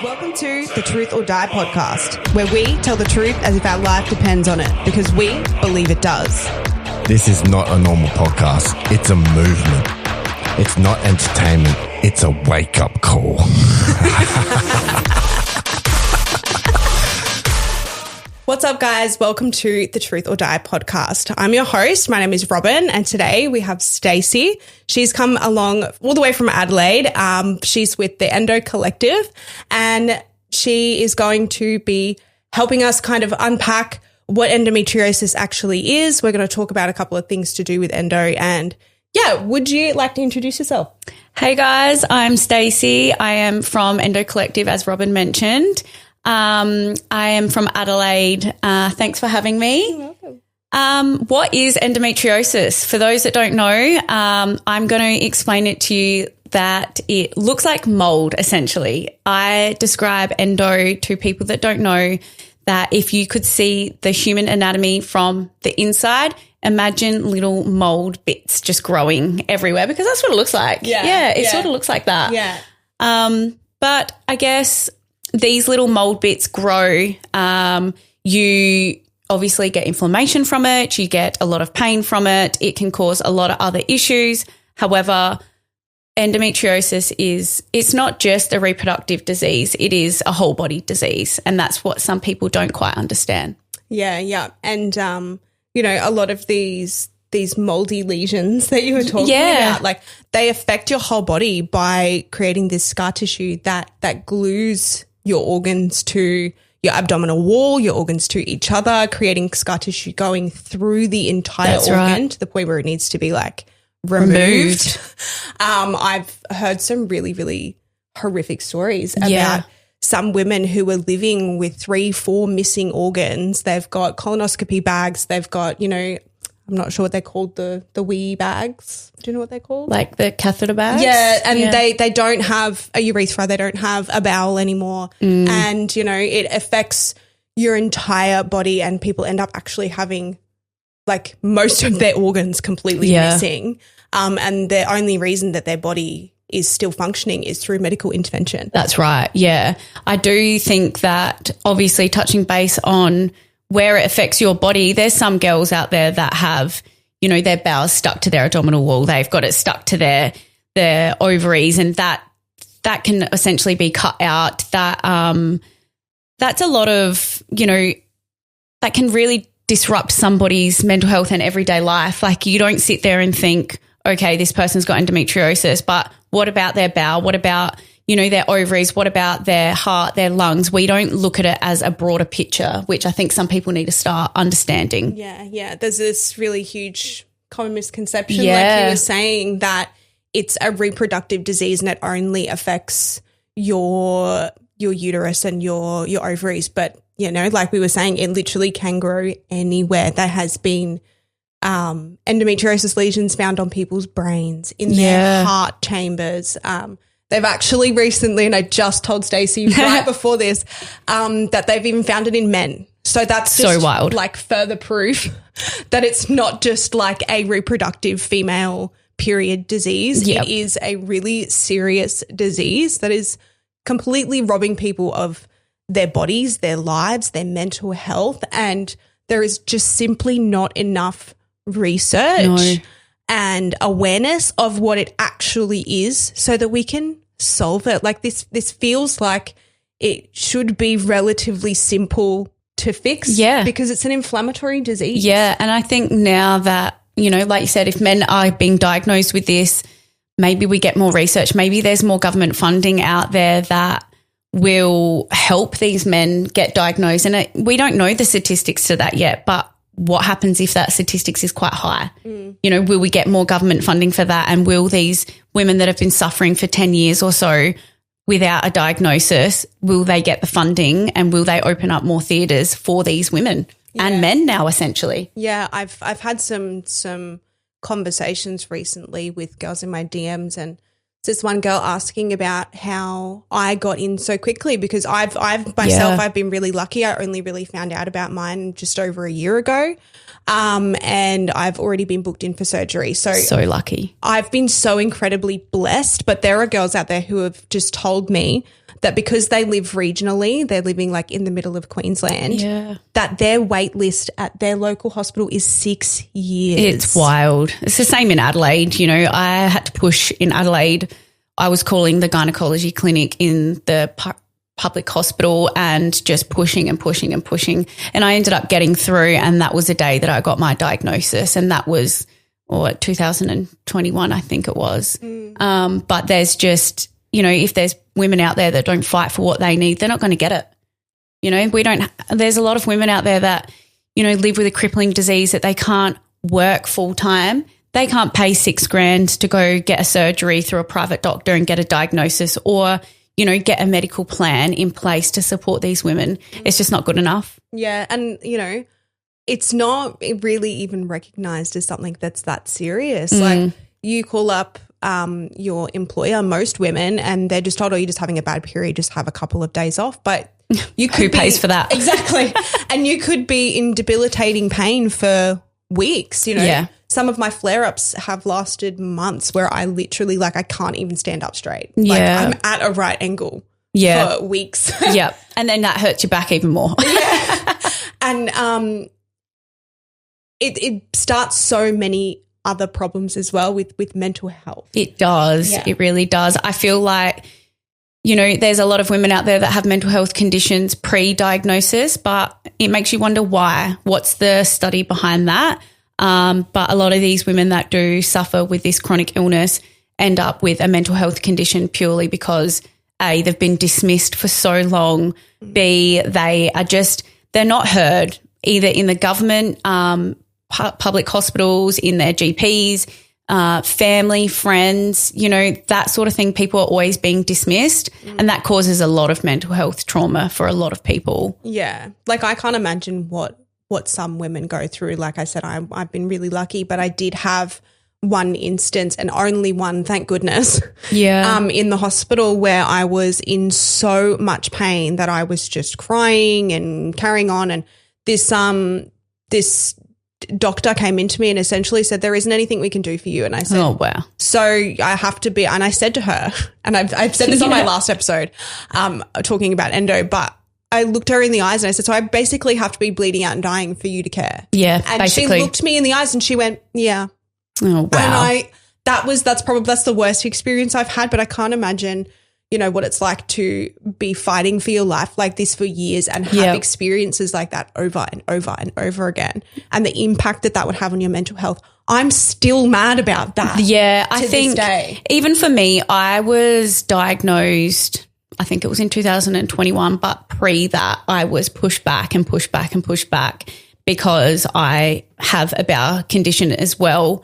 Welcome to the Truth or Die podcast, where we tell the truth as if our life depends on it, because we believe it does. This is not a normal podcast. It's a movement. It's not entertainment. It's a wake-up call. What's up, guys? Welcome to the Truth or Die podcast. I'm your host. My name is Robyn, and today we have Stacey. She's come along all the way from Adelaide. She's with the Endo Collective, and she is going to be helping us kind of unpack what endometriosis actually is. We're going to talk about a couple of things to do with endo. And yeah, would you like to introduce yourself? Hey guys, I'm Stacey. I am from Endo Collective, as Robyn mentioned. I am from Adelaide. Thanks for having me. You're welcome. What is endometriosis? For those that don't know, I'm going to explain it to you that it looks like mold, essentially. I describe endo to people that don't know that if you could see the human anatomy from the inside, imagine little mold bits just growing everywhere, because that's what it looks like. It sort of looks like that. Yeah. But I guess these little mold bits grow. You obviously get inflammation from it. You get a lot of pain from it. It can cause a lot of other issues. However, endometriosis it's not just a reproductive disease. It is a whole body disease. And that's what some people don't quite understand. Yeah. And, a lot of these moldy lesions that you were talking about, like they affect your whole body by creating this scar tissue that glues your organs to your abdominal wall, your organs to each other, creating scar tissue going through the entire organ to the point where it needs to be like removed. I've heard some really, really horrific stories about some women who were living with 3-4 missing organs. They've got colonoscopy bags. They've got, I'm not sure what they're called, the wee bags. Do you know what they're called? Like the catheter bags? Yeah, and they don't have a urethra. They don't have a bowel anymore. And, it affects your entire body, and people end up actually having like most of their organs completely missing. And the only reason that their body is still functioning is through medical intervention. That's right, yeah. I do think that obviously touching base on where it affects your body, there's some girls out there that have, their bowels stuck to their abdominal wall. They've got it stuck to their ovaries, and that can essentially be cut out. That's a lot of, that can really disrupt somebody's mental health and everyday life. Like, you don't sit there and think, okay, this person's got endometriosis, but what about their bowel? What about, their ovaries? What about their heart, their lungs? We don't look at it as a broader picture, which I think some people need to start understanding. Yeah. There's this really huge common misconception, like you were saying, that it's a reproductive disease and it only affects your uterus and your ovaries. But, like we were saying, it literally can grow anywhere. There has been endometriosis lesions found on people's brains, in their heart chambers. They've actually recently, and I just told Stacey right before this, that they've even found it in men. So that's just so wild. Like further proof that it's not just like a reproductive female period disease. Yep. It is a really serious disease that is completely robbing people of their bodies, their lives, their mental health, and there is just simply not enough research and awareness of what it actually is so that we can solve it. Like this feels like it should be relatively simple to fix because it's an inflammatory disease. Yeah, and I think now that, like you said, if men are being diagnosed with this, maybe we get more research, maybe there's more government funding out there that will help these men get diagnosed. And we don't know the statistics to that yet, but what happens if that statistics is quite high? Will we get more government funding for that? And will these women that have been suffering for 10 years or so without a diagnosis, will they get the funding, and will they open up more theatres for these women and men now, essentially? Yeah, I've had some conversations recently with girls in my DMs, and There's one girl asking about how I got in so quickly because I've myself, I've been really lucky. I only really found out about mine just over a year ago. And I've already been booked in for surgery. So lucky. I've been so incredibly blessed, but there are girls out there who have just told me that because they live regionally, they're living like in the middle of Queensland, that their wait list at their local hospital is 6 years. It's wild. It's the same in Adelaide. You know, I had to push in Adelaide. I was calling the gynecology clinic in the public hospital and just pushing and pushing and pushing. And I ended up getting through, and that was the day that I got my diagnosis, and that was 2021, I think it was. But there's just, you know, if there's women out there that don't fight for what they need, they're not going to get it. You know, there's a lot of women out there that, you know, live with a crippling disease that they can't work full time. They can't pay $6,000 to go get a surgery through a private doctor and get a diagnosis, or, you know, get a medical plan in place to support these women. It's just not good enough. Yeah. And, you know, it's not really even recognised as something that's that serious. Like, you call up your employer, most women, and they're just told, oh, you're just having a bad period, just have a couple of days off. But you could Who pays for that? Exactly. And you could be in debilitating pain for weeks, you know. Yeah. Some of my flare-ups have lasted months where I literally, like, I can't even stand up straight. Like, I'm at a right angle for weeks. Yeah. And then that hurts your back even more. Yeah. And it starts so many other problems as well with mental health. It does. Yeah. It really does. I feel like, you know, there's a lot of women out there that have mental health conditions pre-diagnosis, but it makes you wonder why. What's the study behind that? But a lot of these women that do suffer with this chronic illness end up with a mental health condition purely because A, they've been dismissed for so long, B, they're not heard either in the government, public hospitals, in their GPs, family, friends, you know, that sort of thing. People are always being dismissed, and that causes a lot of mental health trauma for a lot of people. Yeah. Like, I can't imagine what some women go through. Like I said, I've been really lucky, but I did have one instance, and only one, thank goodness, in the hospital, where I was in so much pain that I was just crying and carrying on. And this doctor came into me and essentially said, there isn't anything we can do for you. And I said, oh, wow. So I have to be, and I said to her, and I've said this on my last episode, talking about endo, but I looked her in the eyes and I said, so I basically have to be bleeding out and dying for you to care. Yeah, and basically. she looked me in the eyes and she went, yeah. Oh, wow. And that's the worst experience I've had, but I can't imagine, you know, what it's like to be fighting for your life like this for years and have experiences like that over and over and over again, and the impact that would have on your mental health. I'm still mad about that. Yeah, I this think day. Even for me, I was diagnosed, I think it was in 2021, but pre that I was pushed back and pushed back and pushed back because I have a bowel condition as well.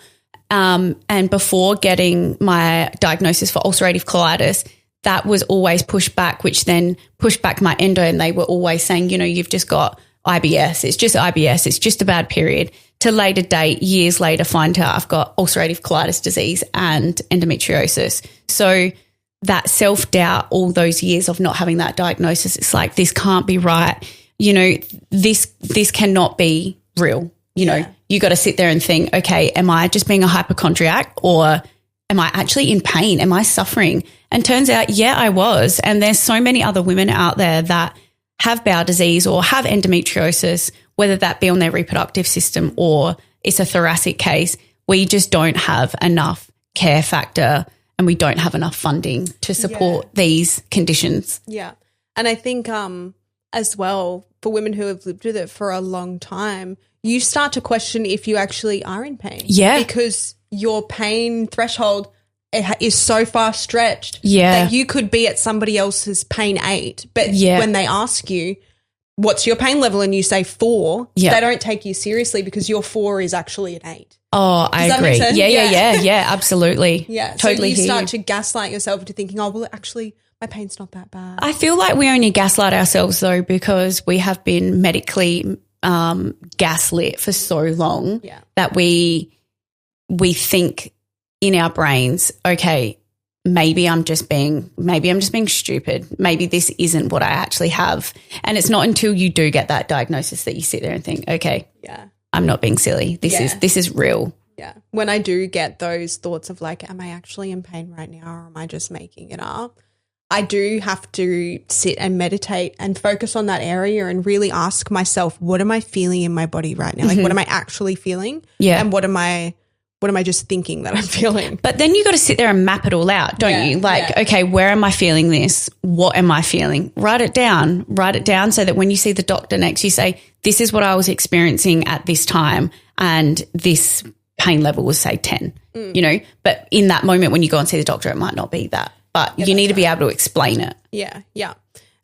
And before getting my diagnosis for ulcerative colitis, that was always pushed back, which then pushed back my endo, and they were always saying, you know, you've just got IBS. It's just IBS. It's just a bad period. To later date, years later, find out I've got ulcerative colitis disease and endometriosis. So that self-doubt, all those years of not having that diagnosis, it's like, this can't be right. You know, this cannot be real. You know, you got to sit there and think, okay, am I just being a hypochondriac, or am I actually in pain? Am I suffering? And turns out, yeah, I was. And there's so many other women out there that have bowel disease or have endometriosis, whether that be on their reproductive system or it's a thoracic case, we just don't have enough care factor and we don't have enough funding to support these conditions. Yeah. And I think as well, for women who have lived with it for a long time, you start to question if you actually are in pain. Yeah. Because your pain threshold is so far stretched that you could be at somebody else's pain 8. But when they ask you, what's your pain level, and you say 4, they don't take you seriously because your 4 is actually an 8. Oh, I agree. Yeah, absolutely. Yeah, totally. So you start to gaslight yourself into thinking, oh, well, actually my pain's not that bad. I feel like we only gaslight ourselves though because we have been medically gaslit for so long that we think in our brains, okay, maybe I'm just being stupid. Maybe this isn't what I actually have. And it's not until you do get that diagnosis that you sit there and think, okay, I'm not being silly. This is real. Yeah. When I do get those thoughts of like, am I actually in pain right now or am I just making it up? I do have to sit and meditate and focus on that area and really ask myself, what am I feeling in my body right now? Like, what am I actually feeling? Yeah. And what am I just thinking that I'm feeling? But then you got to sit there and map it all out, don't you? Like, okay, where am I feeling this? What am I feeling? Write it down so that when you see the doctor next, you say, this is what I was experiencing at this time and this pain level was, say, 10, you know. But in that moment when you go and see the doctor, it might not be that. But you need to be able to explain it. Yeah, yeah.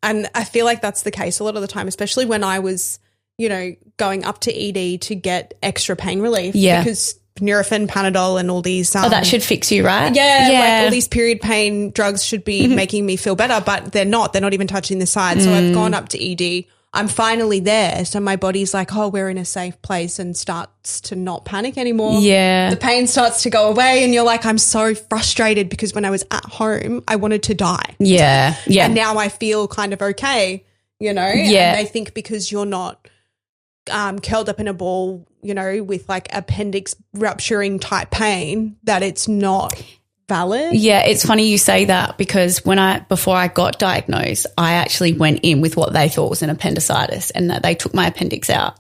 And I feel like that's the case a lot of the time, especially when I was, you know, going up to ED to get extra pain relief. Yeah. Because Nurofen, Panadol and all these. That should fix you, right? Yeah. Like all these period pain drugs should be making me feel better, but they're not. They're not even touching the side. So I've gone up to ED. I'm finally there. So my body's like, oh, we're in a safe place and starts to not panic anymore. Yeah. The pain starts to go away and you're like, I'm so frustrated because when I was at home, I wanted to die. Yeah. Yeah. And now I feel kind of okay, you know? Yeah. And they think because you're not curled up in a ball, you know, with like appendix rupturing type pain that it's not valid. Yeah, it's funny you say that because before I got diagnosed, I actually went in with what they thought was an appendicitis and that they took my appendix out.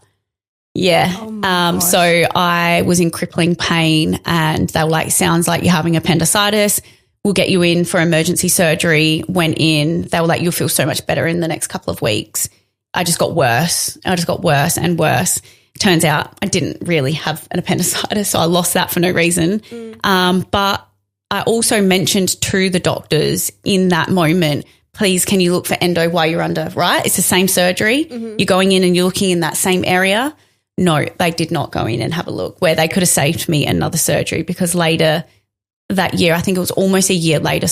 Yeah. So I was in crippling pain and they were like, sounds like you're having appendicitis. We'll get you in for emergency surgery. Went in. They were like, you'll feel so much better in the next couple of weeks. I just got worse. And worse. Turns out I didn't really have an appendicitis, so I lost that for no reason. But I also mentioned to the doctors in that moment, please, can you look for endo while you're under, right? It's the same surgery. You're going in and you're looking in that same area. No, they did not go in and have a look where they could have saved me another surgery because later that year, I think it was almost a year later,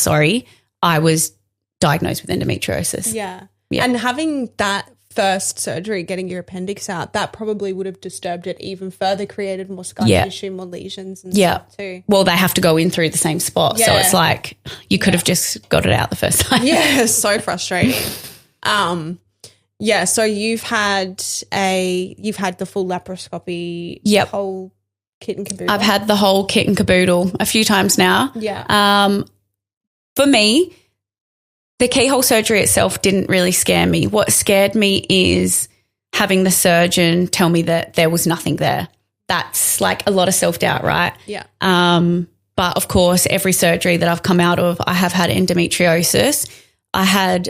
I was diagnosed with endometriosis. Yeah. And having that first surgery, getting your appendix out, that probably would have disturbed it even further, created more scar tissue, more lesions and stuff too. Well, they have to go in through the same spot. So it's like you could have just got it out the first time. Yeah, so frustrating. So you've had the full laparoscopy, whole kit and caboodle. I've had the whole kit and caboodle a few times now. Yeah. For me, the keyhole surgery itself didn't really scare me. What scared me is having the surgeon tell me that there was nothing there. That's like a lot of self-doubt, right? Yeah. But of course, every surgery that I've come out of, I have had endometriosis. I had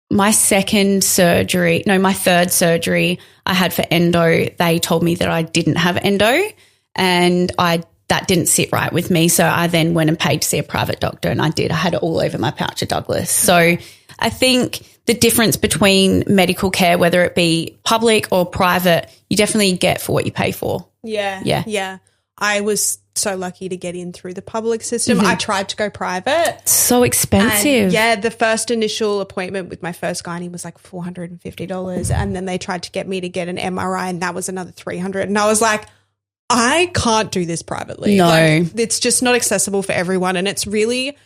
my third surgery I had for endo. They told me that I didn't have endo and that didn't sit right with me. So I then went and paid to see a private doctor and I did. I had it all over my pouch at Douglas. So I think the difference between medical care, whether it be public or private, you definitely get for what you pay for. Yeah. Yeah. Yeah. I was so lucky to get in through the public system. I tried to go private. So expensive. And the first initial appointment with my first gynae was like $450. And then they tried to get me to get an MRI and that was another $300. And I was like, I can't do this privately. No. Like, it's just not accessible for everyone. And it's really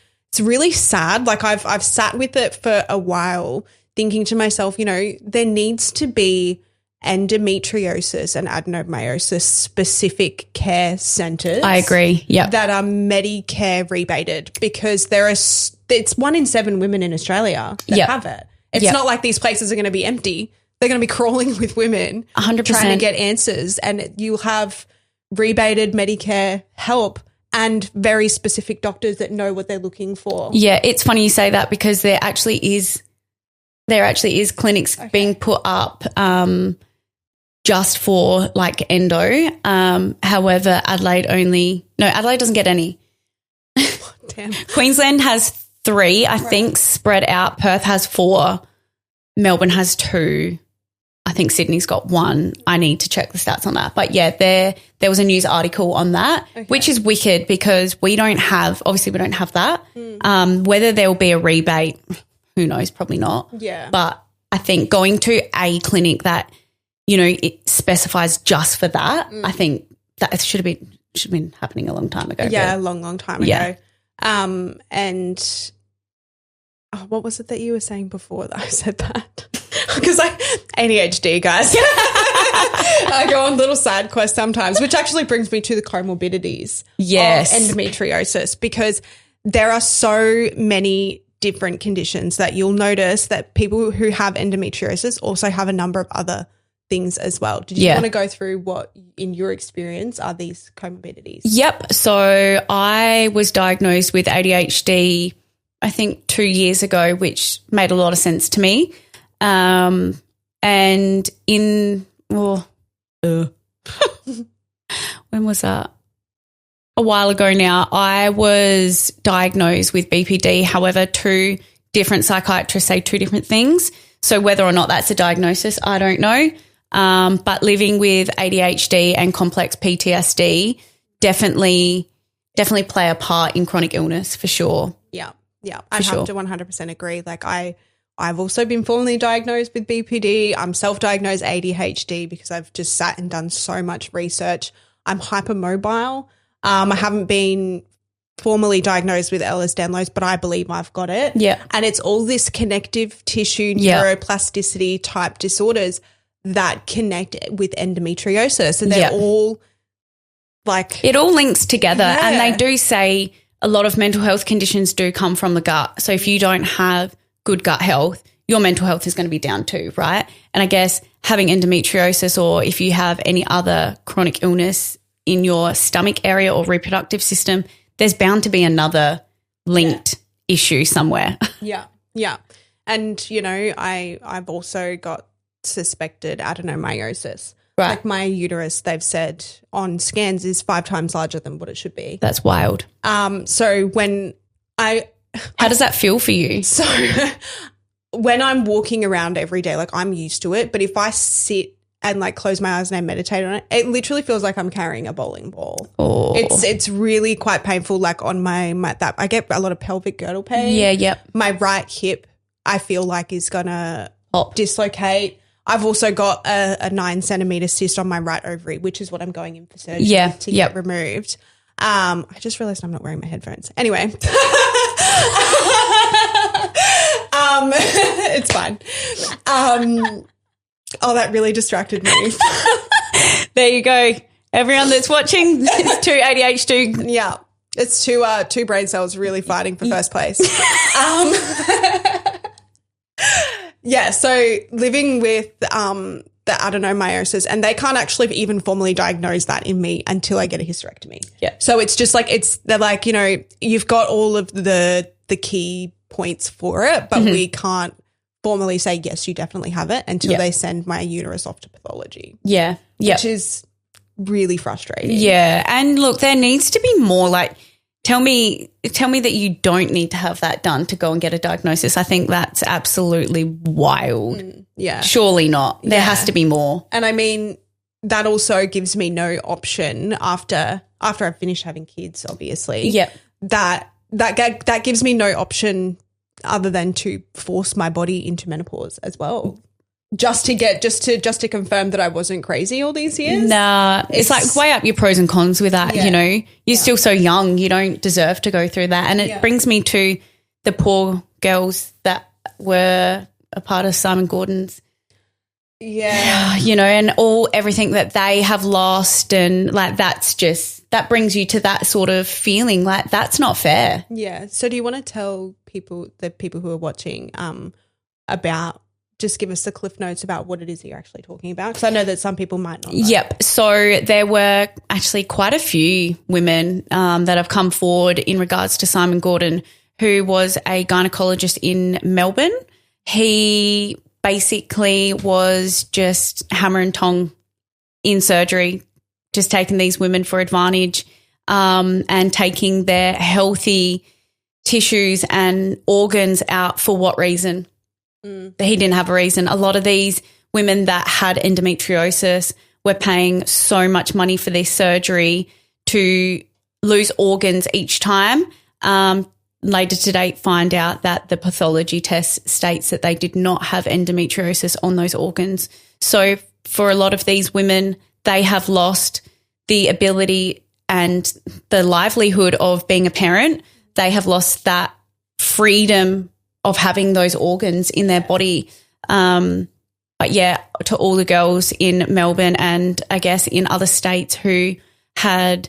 sad. Like I've sat with it for a while thinking to myself, you know, there needs to be endometriosis and adenomyosis specific care centres. I agree. Yeah. That are Medicare rebated because it's 1 in 7 women in Australia that have it. It's not like these places are going to be empty. They're going to be crawling with women 100%. Trying to get answers, and you'll have rebated Medicare help and very specific doctors that know what they're looking for. Yeah, it's funny you say that because there actually is clinics being put up just for like endo. However, Adelaide doesn't get any. Damn. Queensland has 3, I think, spread out. Perth has 4. Melbourne has 2. I think Sydney's got 1. I need to check the stats on that. But yeah, there was a news article on that, which is wicked because we don't have that. Whether there will be a rebate, who knows, probably not. Yeah. But I think going to a clinic that, you know, it specifies just for that, I think that should have been happening a long time ago. Yeah, a long time ago. And what was it that you were saying before that I said that? Because ADHD, guys. I go on little side quests sometimes, which actually brings me to the co-morbidities of endometriosis, because there are so many different conditions that you'll notice that people who have endometriosis also have a number of other things as well. Did you want to go through what, in your experience, are these comorbidities? Yep. So I was diagnosed with ADHD, I think 2 years ago, which made a lot of sense to me. And when was that? A while ago now, I was diagnosed with BPD. However, 2 different psychiatrists say 2 different things. So whether or not that's a diagnosis, I don't know. But living with ADHD and complex PTSD definitely play a part in chronic illness for sure. Yeah. Yeah. I have to 100% agree. Like I've also been formally diagnosed with BPD. I'm self-diagnosed ADHD because I've just sat and done so much research. I'm hypermobile. I haven't been formally diagnosed with Ehlers-Danlos, but I believe I've got it. Yeah. And it's all this connective tissue neuroplasticity type disorders that connect with endometriosis. And they're all like... It all links together. Yeah. And they do say a lot of mental health conditions do come from the gut. So if you don't have good gut health, your mental health is going to be down too, right? And I guess having endometriosis, or if you have any other chronic illness in your stomach area or reproductive system, there's bound to be another linked issue somewhere. Yeah, yeah. And, you know, I've also got suspected adenomyosis. Right. Like my uterus, they've said on scans, is 5 times larger than what it should be. That's wild. So when How does that feel for you? So when I'm walking around every day, like I'm used to it, but if I sit and like close my eyes and I meditate on it, it literally feels like I'm carrying a bowling ball. Oh. It's really quite painful. Like on my that I get a lot of pelvic girdle pain. Yeah, yep. My right hip I feel like is gonna dislocate. I've also got a 9 centimeter cyst on my right ovary, which is what I'm going in for surgery to get removed. I just realized I'm not wearing my headphones. Anyway. It's fine. That really distracted me. There you go. Everyone that's watching, it's 2 ADHD. Yeah. It's 2 brain cells really fighting for first place. Yeah, so living with the adenomyosis, and they can't actually even formally diagnose that in me until I get a hysterectomy. Yeah. So it's just like they're like, you know, you've got all of the key points for it, but we can't formally say, yes, you definitely have it until they send my uterus off to pathology. Yeah. Yeah. Which is really frustrating. Yeah. And look, there needs to be more, like, tell me that you don't need to have that done to go and get a diagnosis. I think that's absolutely wild. Yeah. Surely not. There has to be more. And I mean, that also gives me no option after I've finished having kids, obviously. Yeah. That gives me no option other than to force my body into menopause as well. Just to confirm that I wasn't crazy all these years. Nah, it's like weigh up your pros and cons with that, you know. You're still so young, you don't deserve to go through that. And it brings me to the poor girls that were a part of Simon Gordon's. Yeah. You know, and everything that they have lost, and like that brings you to that sort of feeling like that's not fair. Yeah. So do you want to tell the people who are watching about, just give us the cliff notes about what it is that you're actually talking about, because I know that some people might not know. Yep. So there were actually quite a few women that have come forward in regards to Simon Gordon, who was a gynecologist in Melbourne. He basically was just hammer and tong in surgery, just taking these women for advantage and taking their healthy tissues and organs out. For what reason? He didn't have a reason. A lot of these women that had endometriosis were paying so much money for this surgery to lose organs each time. Later to date, find out that the pathology test states that they did not have endometriosis on those organs. So for a lot of these women, they have lost the ability and the livelihood of being a parent. they have lost that freedom of having those organs in their body. But yeah, to all the girls in Melbourne and I guess in other states who had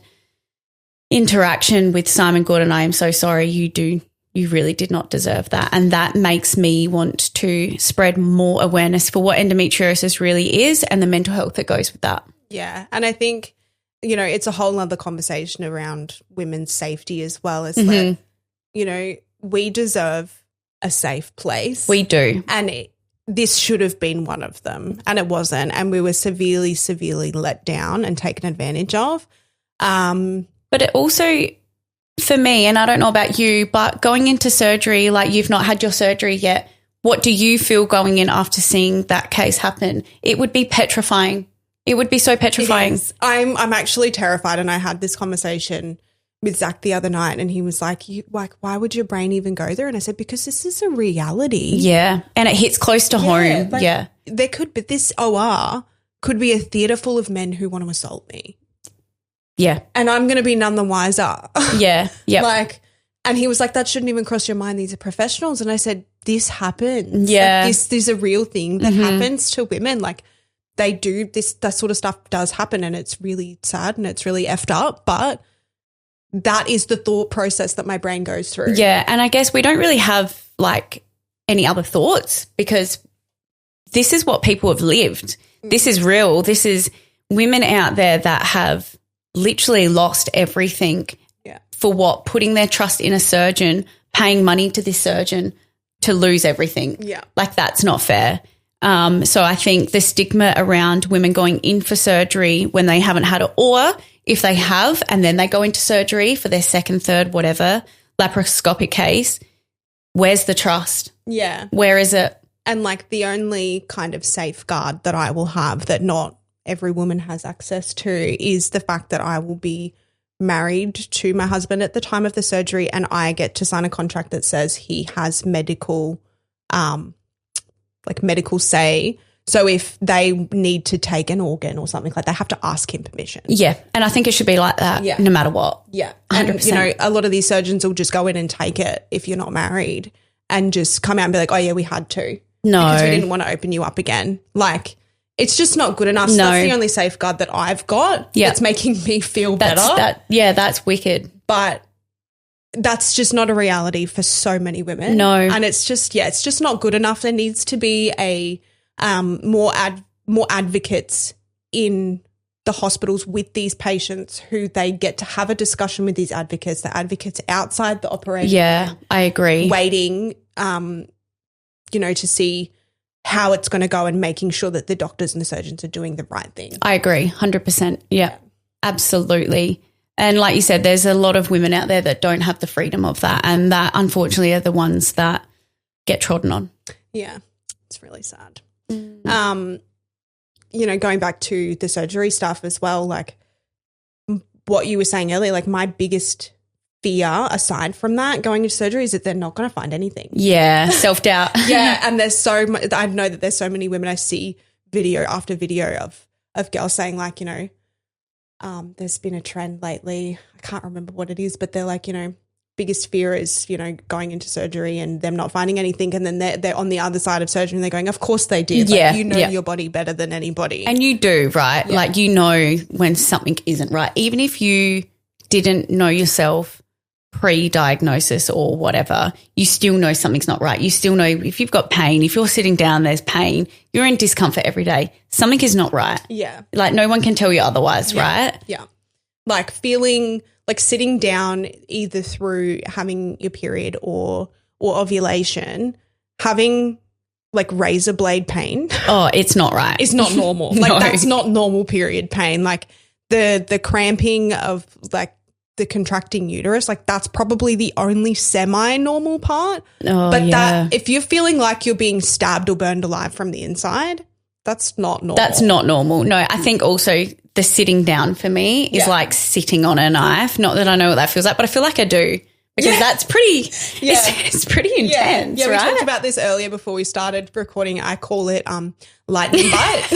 interaction with Simon Gordon, I am so sorry. You really did not deserve that. And that makes me want to spread more awareness for what endometriosis really is and the mental health that goes with that. Yeah. And I think, you know, it's a whole other conversation around women's safety as well as that, you know, we deserve a safe place. We do. And this should have been one of them and it wasn't. And we were severely, severely let down and taken advantage of. But it also, for me, and I don't know about you, but going into surgery, like you've not had your surgery yet, what do you feel going in after seeing that case happen? It would be petrifying. It would be so petrifying. I'm actually terrified, and I had this conversation with Zach the other night and he was like, why would your brain even go there? And I said, because this is a reality. Yeah, and it hits close to home. Like, yeah. But this OR could be a theatre full of men who want to assault me. Yeah. And I'm going to be none the wiser. Yeah. Yeah. And he was like, that shouldn't even cross your mind. These are professionals. And I said, this happens. Yeah. Like, this is a real thing that happens to women. Like, they do this, that sort of stuff does happen and it's really sad and it's really effed up. But that is the thought process that my brain goes through. Yeah. And I guess we don't really have like any other thoughts because this is what people have lived. This is real. This is women out there that have literally lost everything for what? Putting their trust in a surgeon, paying money to this surgeon to lose everything. Yeah. Like that's not fair. So I think the stigma around women going in for surgery when they haven't had it, or if they have and then they go into surgery for their second, third, whatever, laparoscopic case, where's the trust? Yeah. Where is it? And like the only kind of safeguard that I will have that not every woman has access to is the fact that I will be married to my husband at the time of the surgery and I get to sign a contract that says he has medical say. So if they need to take an organ or something like that, they have to ask him permission. Yeah. And I think it should be like that no matter what. Yeah. 100%. And, you know, a lot of these surgeons will just go in and take it if you're not married and just come out and be like, oh, yeah, we had to. No. Because we didn't want to open you up again. Like, it's just not good enough. So that's the only safeguard that I've got that's making me feel better. That's wicked. But that's just not a reality for so many women. No. And it's just, it's just not good enough. There needs to be a more advocates in the hospitals with these patients who they get to have a discussion with these advocates, the advocates outside the operation. Yeah, I agree. Waiting, you know, to see how it's going to go and making sure that the doctors and the surgeons are doing the right thing. I agree, 100%. Yeah, absolutely. And like you said, there's a lot of women out there that don't have the freedom of that and that unfortunately are the ones that get trodden on. Yeah, it's really sad. You know, going back to the surgery stuff as well, like what you were saying earlier, like my biggest fear aside from that going into surgery is that they're not going to find anything. Yeah, self-doubt. Yeah, and there's so much, I know that there's so many women, I see video after video of girls saying like, you know, there's been a trend lately, I can't remember what it is, but they're like, you know, biggest fear is, you know, going into surgery and them not finding anything, and then they're on the other side of surgery and they're going, of course they did. Yeah, like, you know your body better than anybody. And you do, right? Yeah. Like you know when something isn't right. Even if you didn't know yourself pre-diagnosis or whatever, you still know something's not right. You still know if you've got pain, if you're sitting down, there's pain, you're in discomfort every day, something is not right. Yeah. Like no one can tell you otherwise, right? Yeah. Like feeling like sitting down either through having your period or ovulation, having like razor blade pain. Oh, it's not right. It's not normal. Like that's not normal period pain. Like the cramping of like the contracting uterus, like that's probably the only semi-normal part. Oh, but yeah. that if you're feeling like you're being stabbed or burned alive from the inside, that's not normal. That's not normal. No, I think also the sitting down for me is like sitting on a knife. Not that I know what that feels like, but I feel like I do because that's pretty, it's pretty intense, Yeah, right? we talked about this earlier before we started recording. I call it lightning bite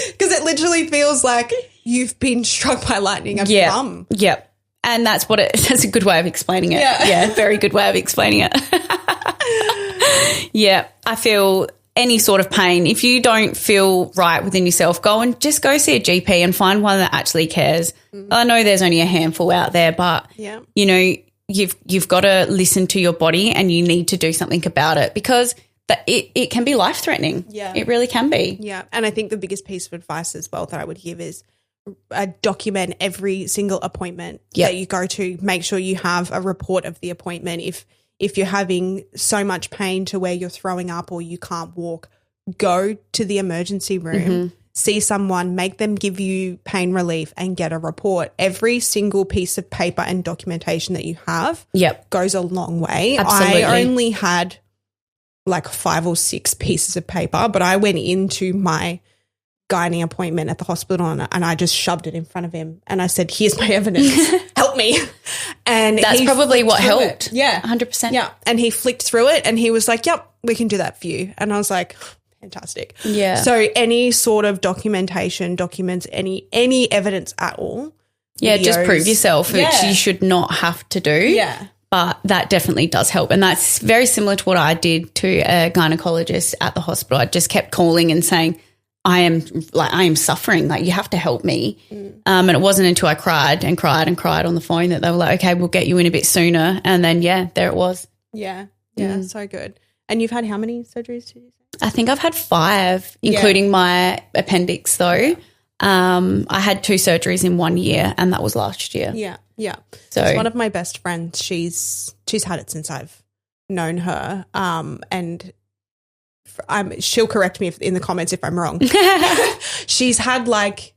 because it literally feels like you've been struck by lightning up your bum. Yep, And that's a good way of explaining it. Yeah, very good way of explaining it. Yeah, I feel any sort of pain, if you don't feel right within yourself, go see a GP and find one that actually cares. I know there's only a handful out there, but, you know, you've got to listen to your body and you need to do something about it because it can be life-threatening. Yeah. It really can be. Yeah, and I think the biggest piece of advice as well that I would give is document every single appointment that you go to. Make sure you have a report of the appointment. If you're having so much pain to where you're throwing up or you can't walk, go to the emergency room, see someone, make them give you pain relief and get a report. Every single piece of paper and documentation that you have goes a long way. Absolutely. I only had like 5 or 6 pieces of paper, but I went into my gynae appointment at the hospital and I just shoved it in front of him and I said, here's my evidence, help me. And that's probably what helped. It. Yeah. 100%. Yeah. And he flicked through it and he was like, yep, we can do that for you. And I was like, fantastic. Yeah. So any sort of documentation, documents, any evidence at all. Yeah, videos, just prove yourself, which you should not have to do. Yeah. But that definitely does help. And that's very similar to what I did to a gynecologist at the hospital. I just kept calling and saying, I am suffering. Like, you have to help me. And it wasn't until I cried and cried and cried on the phone that they were like, okay, we'll get you in a bit sooner. And then, there it was. Yeah. Yeah. So good. And you've had how many surgeries did you say? I think I've had 5, including my appendix though. I had 2 surgeries in 1 year and that was last year. Yeah. Yeah. So it's one of my best friends. She's had it since I've known her. And she'll correct me in the comments if I'm wrong. She's had like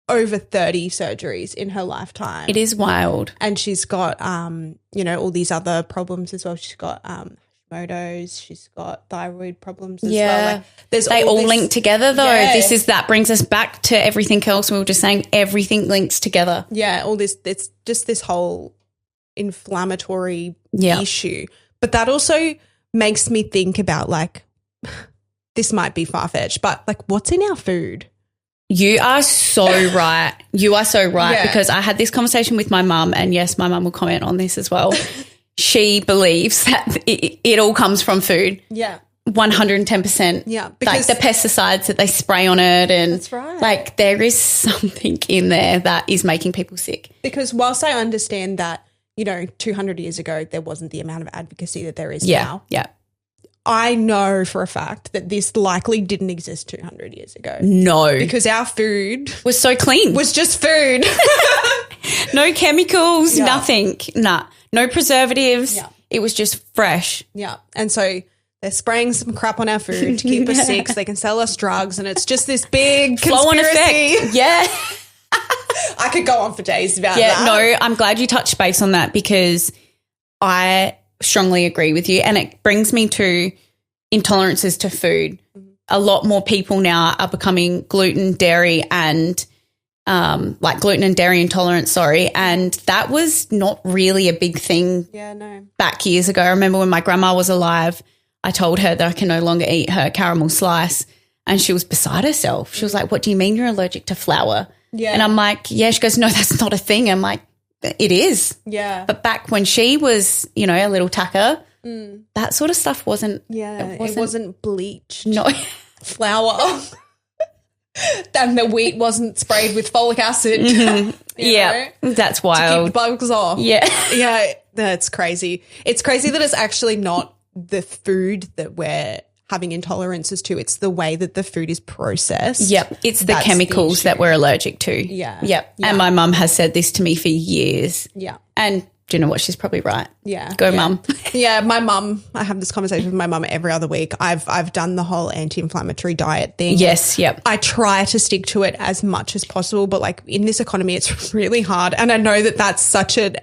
over 30 surgeries in her lifetime. It is wild. And she's got, all these other problems as well. She's got Hashimoto's. She's got thyroid problems as well. Like, they all link together though. Yeah. That brings us back to everything else. We were just saying everything links together. Yeah, it's just this whole inflammatory issue. But that also makes me think about like, this might be far-fetched, but like what's in our food? You are so right. You are so right because I had this conversation with my mum and yes, my mum will comment on this as well. She believes that it all comes from food. Yeah. 110%. Yeah. Because like the pesticides that they spray on it and that's right. Like there is something in there that is making people sick. Because whilst I understand that, 200 years ago there wasn't the amount of advocacy that there is now. Yeah. I know for a fact that this likely didn't exist 200 years ago. No. Because our food was so clean. Was just food. No chemicals, nothing. Nah. No preservatives. Yeah. It was just fresh. Yeah. And so they're spraying some crap on our food to keep us sick so they can sell us drugs and it's just this big flow-on conspiracy. Effect. Yeah. I could go on for days about that. Yeah, no, I'm glad you touched base on that because I strongly agree with you and it brings me to intolerances to food. A lot more people now are becoming gluten, dairy and gluten and dairy intolerant, and that was not really a big thing back years ago. I remember when my grandma was alive, I told her that I can no longer eat her caramel slice and she was beside herself. She was like, what do you mean you're allergic to flour? Yeah. And I'm like, yeah. She goes, no, that's not a thing. I'm like, it is. Yeah. But back when she was, a little tacker, that sort of stuff wasn't. Yeah. It wasn't bleached. No. Flour. And the wheat wasn't sprayed with folic acid. Yeah. That's wild. To keep the bugs off. Yeah. Yeah. That's crazy. It's crazy that it's actually not the food that we're having intolerances to. It's the way that the food is processed. Yep. It's the chemicals that we're allergic to. Yeah. Yep. Yeah. And my mum has said this to me for years. Yeah. And do you know what? She's probably right. Yeah. Go, Mum. Yeah. My mum, I have this conversation with my mum every other week. I've done the whole anti-inflammatory diet thing. Yes. Yep. I try to stick to it as much as possible, but like in this economy, it's really hard. And I know that that's such a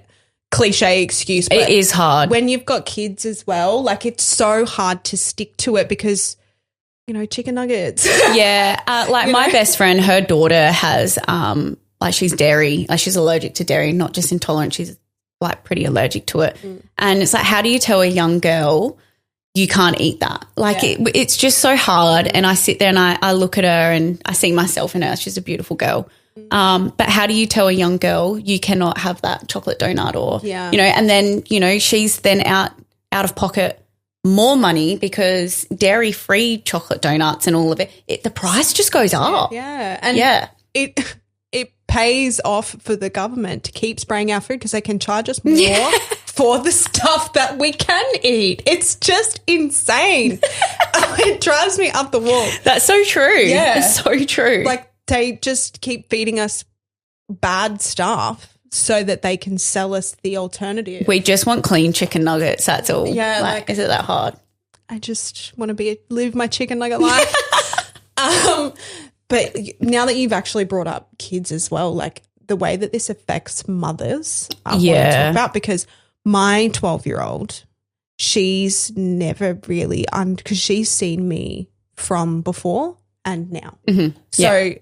cliche excuse, but it is hard when you've got kids as well. Like it's so hard to stick to it because chicken nuggets. Yeah, my best friend, her daughter has she's dairy, she's allergic to dairy, not just intolerant, she's like pretty allergic to it. And it's like, how do you tell a young girl you can't eat that? It's just so hard. And I sit there and I look at her and I see myself in her. She's a beautiful girl. But how do you tell a young girl you cannot have that chocolate donut or, and then, she's then out of pocket more money because dairy-free chocolate donuts and all of it, the price just goes up. Yeah. And it pays off for the government to keep spraying our food because they can charge us more for the stuff that we can eat. It's just insane. It drives me up the wall. That's so true. Yeah. It's so true. Like they just keep feeding us bad stuff so that they can sell us the alternative. We just want clean chicken nuggets, that's all. Yeah. Like, is it that hard? I just want to live my chicken nugget life. But now that you've actually brought up kids as well, like the way that this affects mothers, I want to talk about because my 12-year-old, she's never really, because she's seen me from before and now. Mm-hmm. So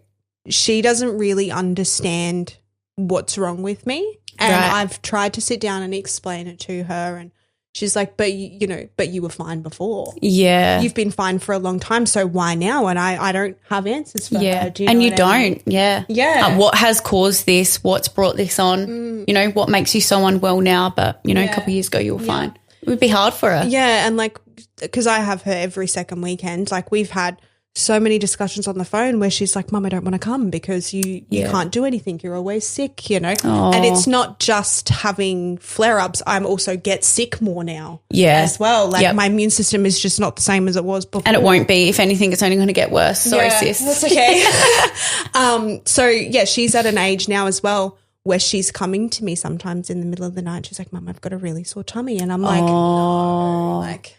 she doesn't really understand what's wrong with me. And I've tried to sit down and explain it to her and she's like, but you were fine before. Yeah. You've been fine for a long time, so why now? And I don't have answers for her. Do you know what I mean? Yeah. Yeah. What has caused this? What's brought this on? What makes you so unwell now, but, a couple of years ago you were fine. It would be hard for her. Yeah, and like because I have her every second weekend, like we've had so many discussions on the phone where she's like, Mum, I don't want to come because you can't do anything. You're always sick, Aww. And it's not just having flare-ups. I'm also get sick more now as well. Like my immune system is just not the same as it was before. And it won't be. If anything, it's only going to get worse. Sorry, sis. That's okay. So, she's at an age now as well where she's coming to me sometimes in the middle of the night. She's like, Mum, I've got a really sore tummy. And I'm like, no, like,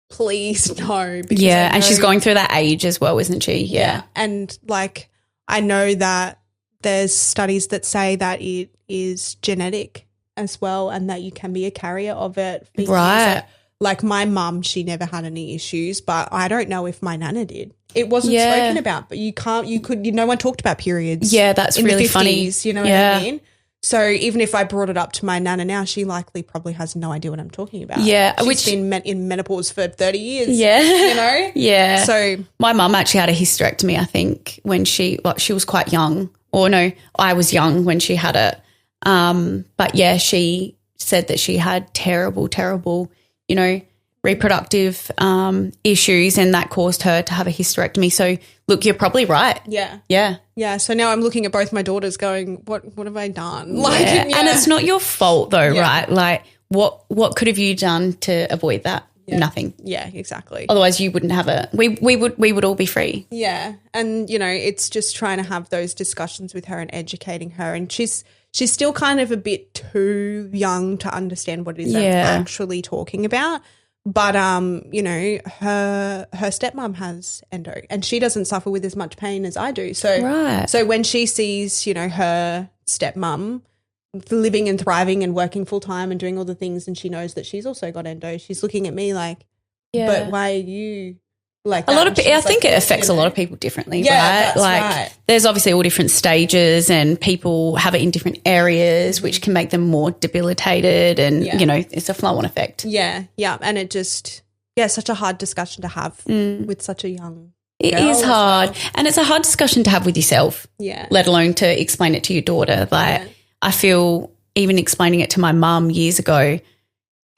please no. And she's going through that age as well, isn't she? Yeah. And like I know that there's studies that say that it is genetic as well and that you can be a carrier of it. Right. Like my mum, she never had any issues, but I don't know if my nana did. It wasn't spoken about, but no one talked about periods. Yeah, that's in really the 50s, funny. You know what I mean? So even if I brought it up to my nana now, she likely probably has no idea what I'm talking about. Yeah. She's been in menopause for 30 years. Yeah. Yeah. So my mum actually had a hysterectomy, I think, when she was quite young. Or no, I was young when she had it. But yeah, she said that she had terrible, reproductive issues and that caused her to have a hysterectomy. So look, you're probably right. Yeah. Yeah. Yeah. So now I'm looking at both my daughters going, what have I done? And it's not your fault though, right? Like what could have you done to avoid that? Yeah. Nothing. Yeah, exactly. Otherwise you wouldn't have it. We would all be free. Yeah. And, it's just trying to have those discussions with her and educating her. And she's still kind of a bit too young to understand what it is that I'm actually talking about. But, her stepmom has endo and she doesn't suffer with as much pain as I do. So when she sees, her stepmom living and thriving and working full time and doing all the things and she knows that she's also got endo, she's looking at me like, but why are you like that? I think it affects a lot of people differently, right? That's right. There's obviously all different stages and people have it in different areas which can make them more debilitated and, it's a flow-on effect. Yeah, yeah. And it just, such a hard discussion to have with such a young It is hard. And it's a hard discussion to have with yourself, let alone to explain it to your daughter. I feel even explaining it to my mum years ago,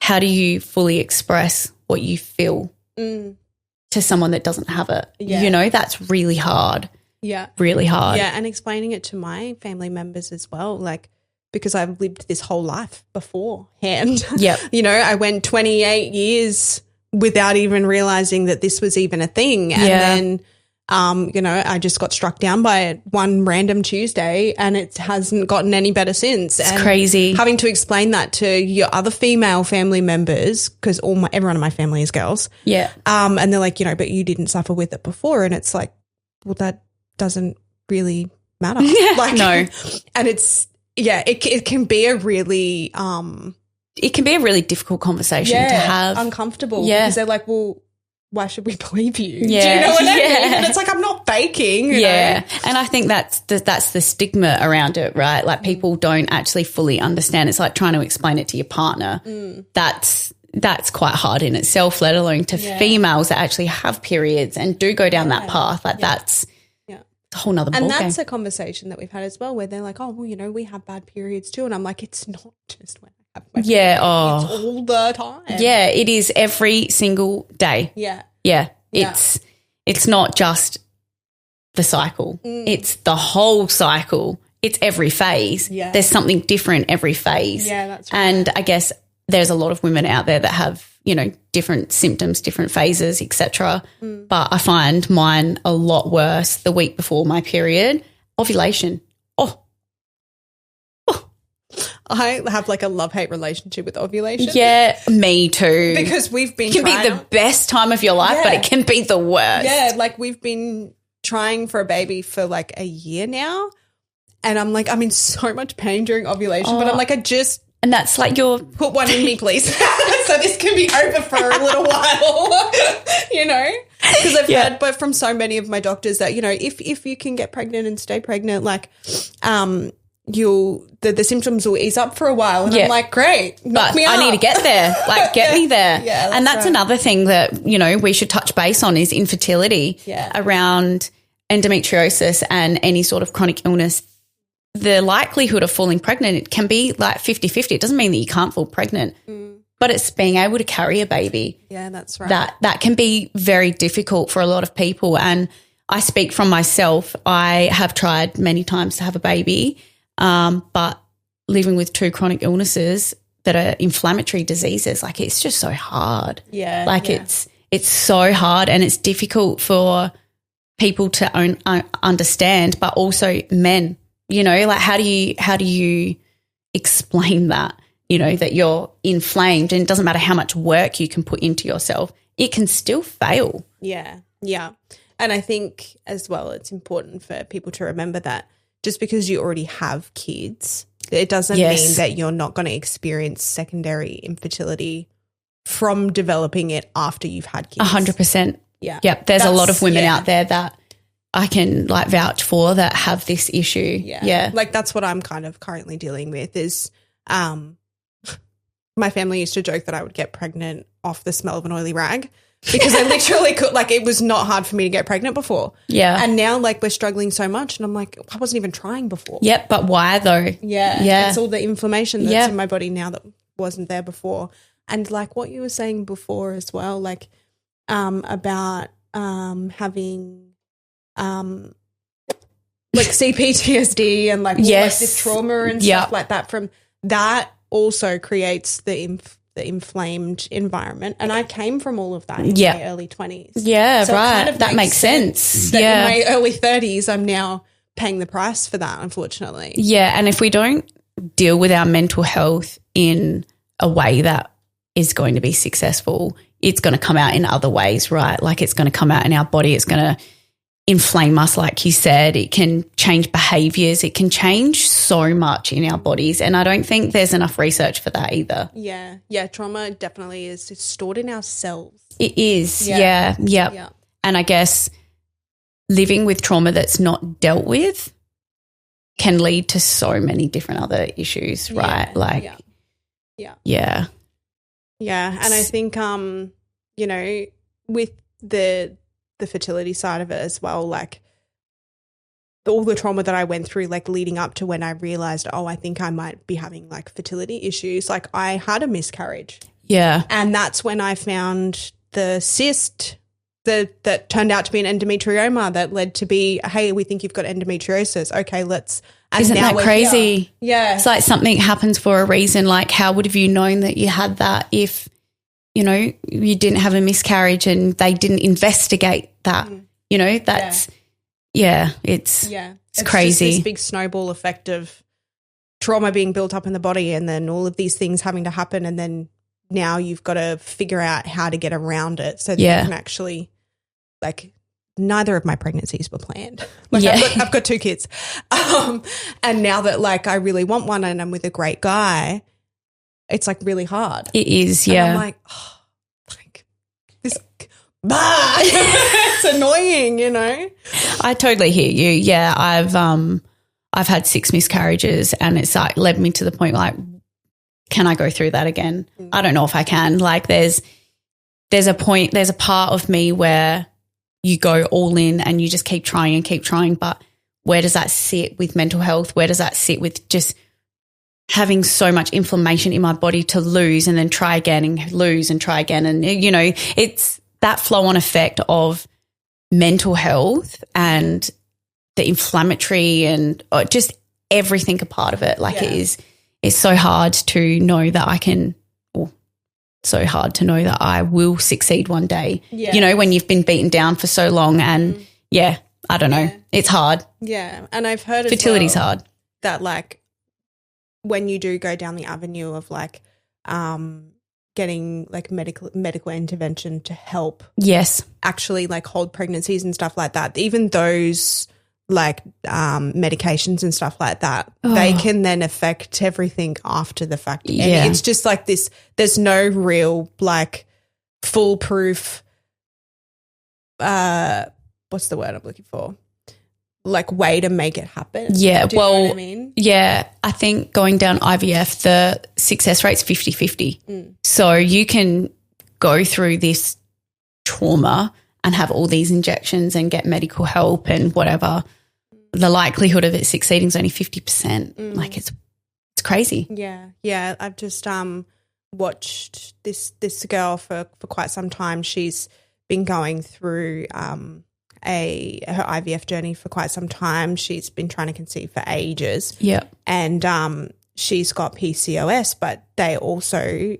how do you fully express what you feel to someone that doesn't have it? Yeah. That's really hard. Yeah. Really hard. Yeah, and explaining it to my family members as well, like because I've lived this whole life beforehand. Yep. I went 28 years without even realising that this was even a thing. And then I just got struck down by it one random Tuesday and it hasn't gotten any better since. It's crazy. Having to explain that to your other female family members because everyone in my family is girls. Yeah. And they're like, but you didn't suffer with it before. And it's like, well, that doesn't really matter. No. And it's, it can be a really it can be a really difficult conversation to have. Uncomfortable. Yeah. Because they're like, well, why should we believe you? Yeah. Do you know what I mean? And it's like, I'm not faking. You know? And I think that's the stigma around it, right? Like people don't actually fully understand. It's like trying to explain it to your partner. That's quite hard in itself, let alone to females that actually have periods and do go down that path. Like a whole nother ballgame. And that's a conversation that we've had as well, where they're like, oh, well, you know, we have bad periods too. And I'm like, it's not just when I have my period. It's all the time. Yeah, it is every single day. Yeah. It's not just the cycle. It's the whole cycle. It's every phase. Yeah. There's something different every phase. Yeah, that's right. And I guess there's a lot of women out there that have, you know, different symptoms, different phases, etc. But I find mine a lot worse the week before my period. Ovulation. I have like a love-hate relationship with ovulation. Yeah, me too. Because we've been It can be the best time of your life, but it can be the worst. Yeah, like we've been trying for a baby for like a year now. And I'm like, I'm in so much pain during ovulation, but I'm like, and that's like put one in me, please. So this can be over for a little while, you know? Because I've heard but from so many of my doctors that, you know, if you can get pregnant and stay pregnant, like the symptoms will ease up for a while. And I'm like, great, knock me up. I need to get there. Like, get me there. Yeah, and that's another thing that, you know, we should touch base on is infertility around endometriosis and any sort of chronic illness. The likelihood of falling pregnant, it can be like 50-50. It doesn't mean that you can't fall pregnant, but it's being able to carry a baby. Yeah, that's right. That can be very difficult for a lot of people. And I speak from myself. I have tried many times to have a baby, but living with 2 chronic illnesses that are inflammatory diseases, like it's just so hard. Yeah. Like it's so hard and it's difficult for people to understand, but also men. You know, like how do you explain that, you know, that you're inflamed and it doesn't matter how much work you can put into yourself, it can still fail. Yeah, yeah. And I think as well it's important for people to remember that just because you already have kids, it doesn't mean that you're not going to experience secondary infertility from developing it after you've had kids. 100%. Yeah. Yep. There's a lot of women out there that I can like vouch for that have this issue. Yeah. Like that's what I'm kind of currently dealing with is my family used to joke that I would get pregnant off the smell of an oily rag because I literally could, like it was not hard for me to get pregnant before. Yeah. And now like we're struggling so much and I'm like, I wasn't even trying before. Yep. But why though? Yeah. Yeah. It's all the inflammation that's in my body now that wasn't there before. And like what you were saying before as well, like about having like CPTSD and like all like this trauma and stuff like that from that also creates the inflamed environment. And I came from all of that in my early 20s. Yeah, so right. Kind of that makes sense. That in my early 30s, I'm now paying the price for that, unfortunately. Yeah, and if we don't deal with our mental health in a way that is going to be successful, it's going to come out in other ways, right? Like it's going to come out in our body. It's going to inflame us, like you said. It can change behaviours. It can change so much in our bodies, and I don't think there's enough research for that either. Yeah. Yeah, trauma definitely is. It's stored in our cells. It is. Yeah. And I guess living with trauma that's not dealt with can lead to so many different other issues, right? Like Yeah. And I think you know, with the fertility side of it as well, like all the trauma that I went through, like leading up to when I realized, oh, I think I might be having like fertility issues. Like I had a miscarriage. Yeah. And that's when I found the cyst that turned out to be an endometrioma that led to be, hey, we think you've got endometriosis. Okay, let's. Isn't that crazy? Yeah. It's like something happens for a reason. Like how would have you known that you had that if, you know, you didn't have a miscarriage and they didn't investigate that? You know, that's it's crazy. Just this big snowball effect of trauma being built up in the body and then all of these things having to happen, and then now you've got to figure out how to get around it so that you can actually, like, neither of my pregnancies were planned. Like I've got 2 kids. And now that like I really want one and I'm with a great guy, it's like really hard. It is, and I'm like, oh, like this, it's annoying, you know? I totally hear you. Yeah, I've had 6 miscarriages and it's like led me to the point like, can I go through that again? I don't know if I can. Like there's a part of me where you go all in and you just keep trying and keep trying. But where does that sit with mental health? Where does that sit with just having so much inflammation in my body to lose and then try again and lose and try again? And, you know, it's that flow-on effect of mental health and the inflammatory and just everything a part of it. Like it's so hard to know that I can, or so hard to know that I will succeed one day. You know, when you've been beaten down for so long and I don't know. It's hard. Yeah. And I've heard fertility's hard. That like when you do go down the avenue of like getting like medical intervention to help actually like hold pregnancies and stuff like that, even those like medications and stuff like that, they can then affect everything after the fact. And it's just like this, there's no real like foolproof what's the word I'm looking for? Like way to make it happen. Yeah. Do you know what I mean? Yeah. I think going down IVF, the success rate's 50-50. So you can go through this trauma and have all these injections and get medical help and whatever. The likelihood of it succeeding is only 50%. Like it's crazy. Yeah. Yeah. I've just watched this girl for quite some time. She's been going through her IVF journey for quite some time. She's been trying to conceive for ages. Yeah. And she's got PCOS, but they also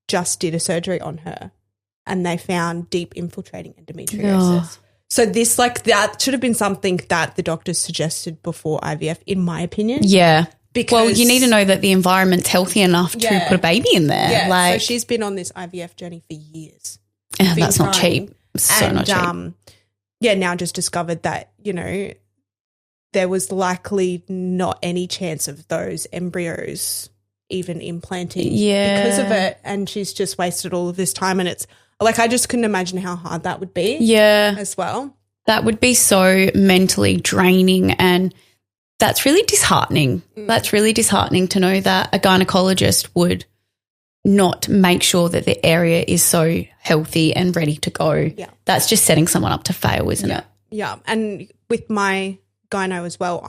just did a surgery on her and they found deep infiltrating endometriosis. So this like that should have been something that the doctors suggested before IVF, in my opinion. Yeah. Because you need to know that the environment's healthy enough to put a baby in there. Yeah. Like, so she's been on this IVF journey for years. That's not cheap. So not cheap. Now just discovered that, you know, there was likely not any chance of those embryos even implanting because of it. And she's just wasted all of this time. And it's like, I just couldn't imagine how hard that would be. Yeah. As well. That would be so mentally draining, and that's really disheartening. That's really disheartening to know that a gynecologist would not make sure that the area is so healthy and ready to go. Yeah. That's just setting someone up to fail, isn't it? Yeah. And with my gyno as well,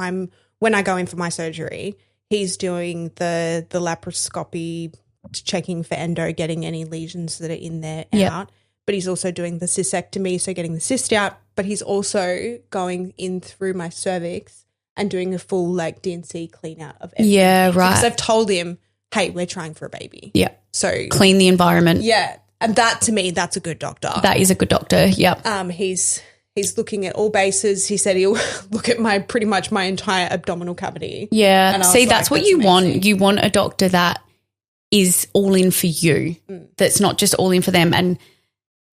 when I go in for my surgery, he's doing the laparoscopy, checking for endo, getting any lesions that are in there out. But he's also doing the cystectomy, so getting the cyst out. But he's also going in through my cervix and doing a full like DNC clean out of everything. Yeah, right. Because I've told him, hey, we're trying for a baby. Yeah. So clean the environment. Yeah. And that to me, that's a good doctor. That is a good doctor. Yeah. He's looking at all bases. He said he'll look at pretty much my entire abdominal cavity. Yeah. And see, that's what you want. You want a doctor that is all in for you. That's not just all in for them, and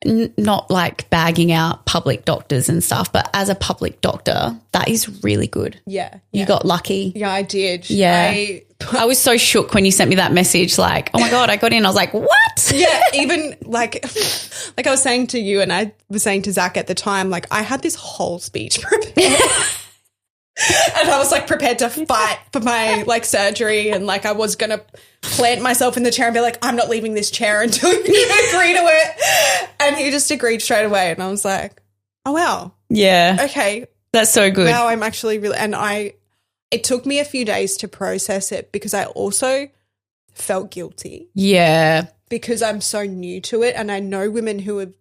not like bagging out public doctors and stuff, but as a public doctor, that is really good. Yeah. You got lucky. Yeah, I did. Yeah. I was so shook when you sent me that message, like, oh my God, I got in. I was like, what? Yeah, even like I was saying to you and I was saying to Zach at the time, like I had this whole speech prepared. And I was like prepared to fight for my like surgery, and like I was going to plant myself in the chair and be like, I'm not leaving this chair until you agree to it. And he just agreed straight away. And I was like, oh, wow. Yeah. Okay. That's so good. Wow, I'm actually really, and it took me a few days to process it because I also felt guilty. Yeah. Because I'm so new to it, and I know women who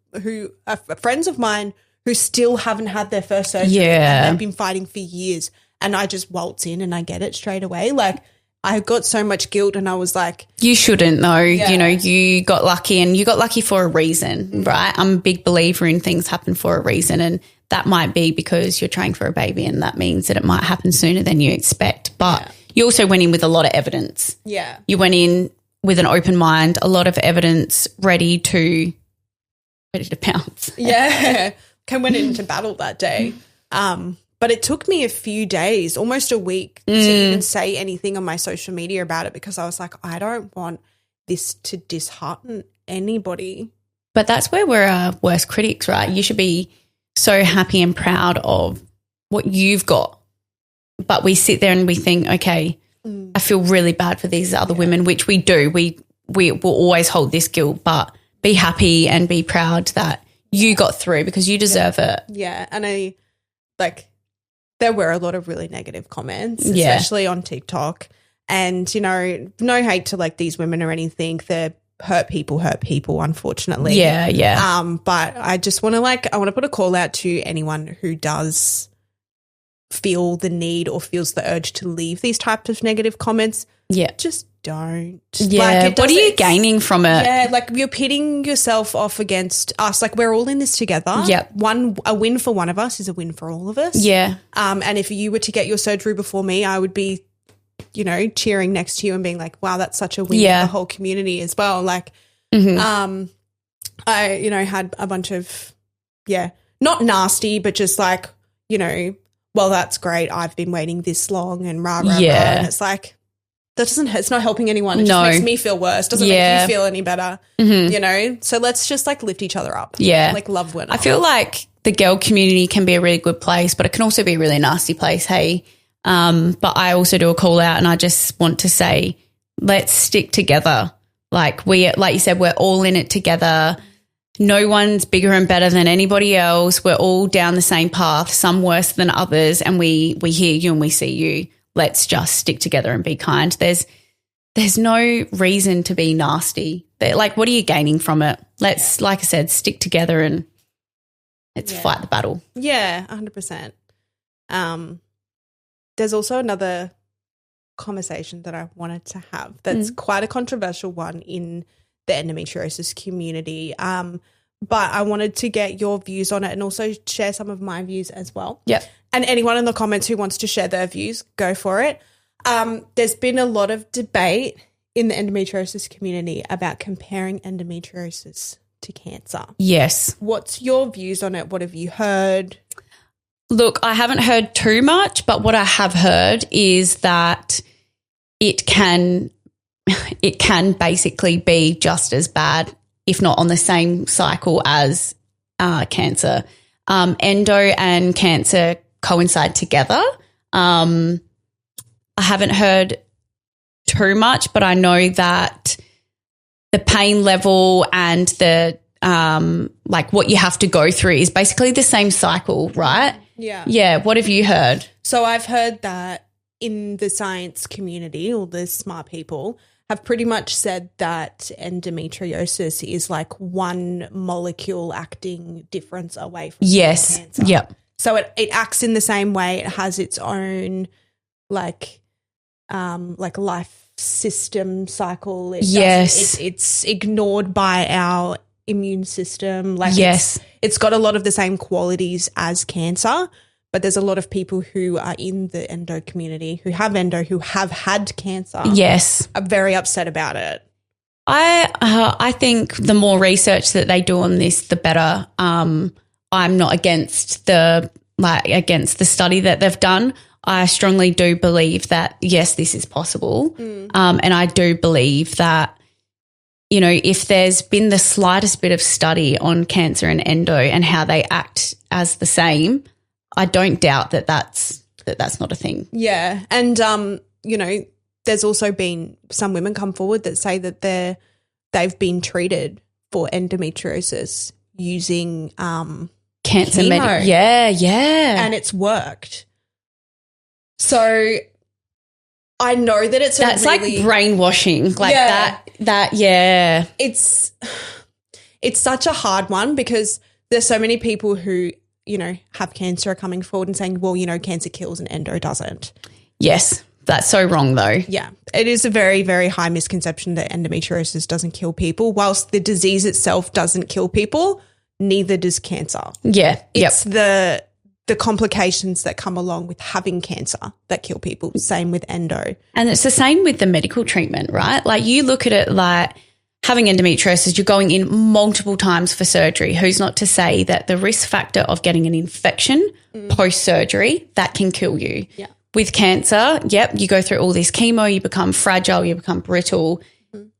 are friends of mine who still haven't had their first surgery. Yeah. And they've been fighting for years, and I just waltz in and I get it straight away. Like I got so much guilt, and I was like, you shouldn't though. Yeah. You know, you got lucky, and you got lucky for a reason, right? I'm a big believer in things happen for a reason, and that might be because you're trying for a baby, and that means that it might happen sooner than you expect. But you also went in with a lot of evidence. Yeah. You went in with an open mind, a lot of evidence, ready to pounce. Yeah. I went into battle that day. But it took me a few days, almost a week, to even say anything on my social media about it, because I was like, I don't want this to dishearten anybody. But that's where we're our worst critics, right? You should be so happy and proud of what you've got. But we sit there and we think, okay, I feel really bad for these other women, which we do. We will always hold this guilt, but be happy and be proud that you got through because you deserve it. Yeah. And there were a lot of really negative comments, especially on TikTok. And, no hate to like these women or anything. They're hurt people, unfortunately. Yeah, yeah. But I just want to put a call out to anyone who does feel the need or feels the urge to leave these types of negative comments. Yeah. Just don't. Yeah. What are you gaining from it? Yeah, like you're pitting yourself off against us. Like we're all in this together. Yep. A win for one of us is a win for all of us. Yeah. And if you were to get your surgery before me, I would be, cheering next to you and being like, wow, that's such a win for the whole community as well. Like, I, had a bunch of, not nasty, but just like, well, that's great. I've been waiting this long and rah, rah, rah. And it's like, it's not helping anyone. It just makes me feel worse. Doesn't make you feel any better, So let's just like lift each other up. Yeah. Like love one. I feel like the girl community can be a really good place, but it can also be a really nasty place. Hey, but I also do a call out and I just want to say, let's stick together. Like you said, we're all in it together. No one's bigger and better than anybody else. We're all down the same path, some worse than others. And we hear you and we see you. Let's just stick together and be kind. There's no reason to be nasty. Like, what are you gaining from it? Let's, like I said, stick together and let's fight the battle. Yeah, 100%. There's also another conversation that I wanted to have that's quite a controversial one in the endometriosis community. But I wanted to get your views on it and also share some of my views as well. Yep. And anyone in the comments who wants to share their views, go for it. There's been a lot of debate in the endometriosis community about comparing endometriosis to cancer. Yes. What's your views on it? What have you heard? Look, I haven't heard too much, but what I have heard is that it can basically be just as bad, if not on the same cycle as cancer. Endo and cancer coincide together. I haven't heard too much, but I know that the pain level and the what you have to go through is basically the same cycle, right? Yeah. Yeah. What have you heard? So I've heard that in the science community, all the smart people have pretty much said that endometriosis is like one molecule acting difference away from cancer. Yep. So it acts in the same way. It has its own like life system cycle. It's ignored by our immune system. It's got a lot of the same qualities as cancer, but there's a lot of people who are in the endo community who have had cancer. Yes. Are very upset about it. I think the more research that they do on this, the better. I'm not against the study that they've done. I strongly do believe that, yes, this is possible. And I do believe that, if there's been the slightest bit of study on cancer and endo and how they act as the same, I don't doubt that that's not a thing. Yeah. And, there's also been some women come forward that say that they've been treated for endometriosis using cancer chemo. Yeah. And it's worked. So I know that it's that's really, like brainwashing, like that. Yeah, it's such a hard one because there's so many people who have cancer are coming forward and saying, well, cancer kills and endo doesn't. Yes, that's so wrong though. Yeah, it is a very, very high misconception that endometriosis doesn't kill people. Whilst the disease itself doesn't kill people, neither does cancer. Yeah, it's the complications that come along with having cancer that kill people. Same with endo. And it's the same with the medical treatment, right? Like you look at it like having endometriosis, you're going in multiple times for surgery. Who's not to say that the risk factor of getting an infection post-surgery, that can kill you. Yeah. With cancer, you go through all this chemo, you become fragile, you become brittle.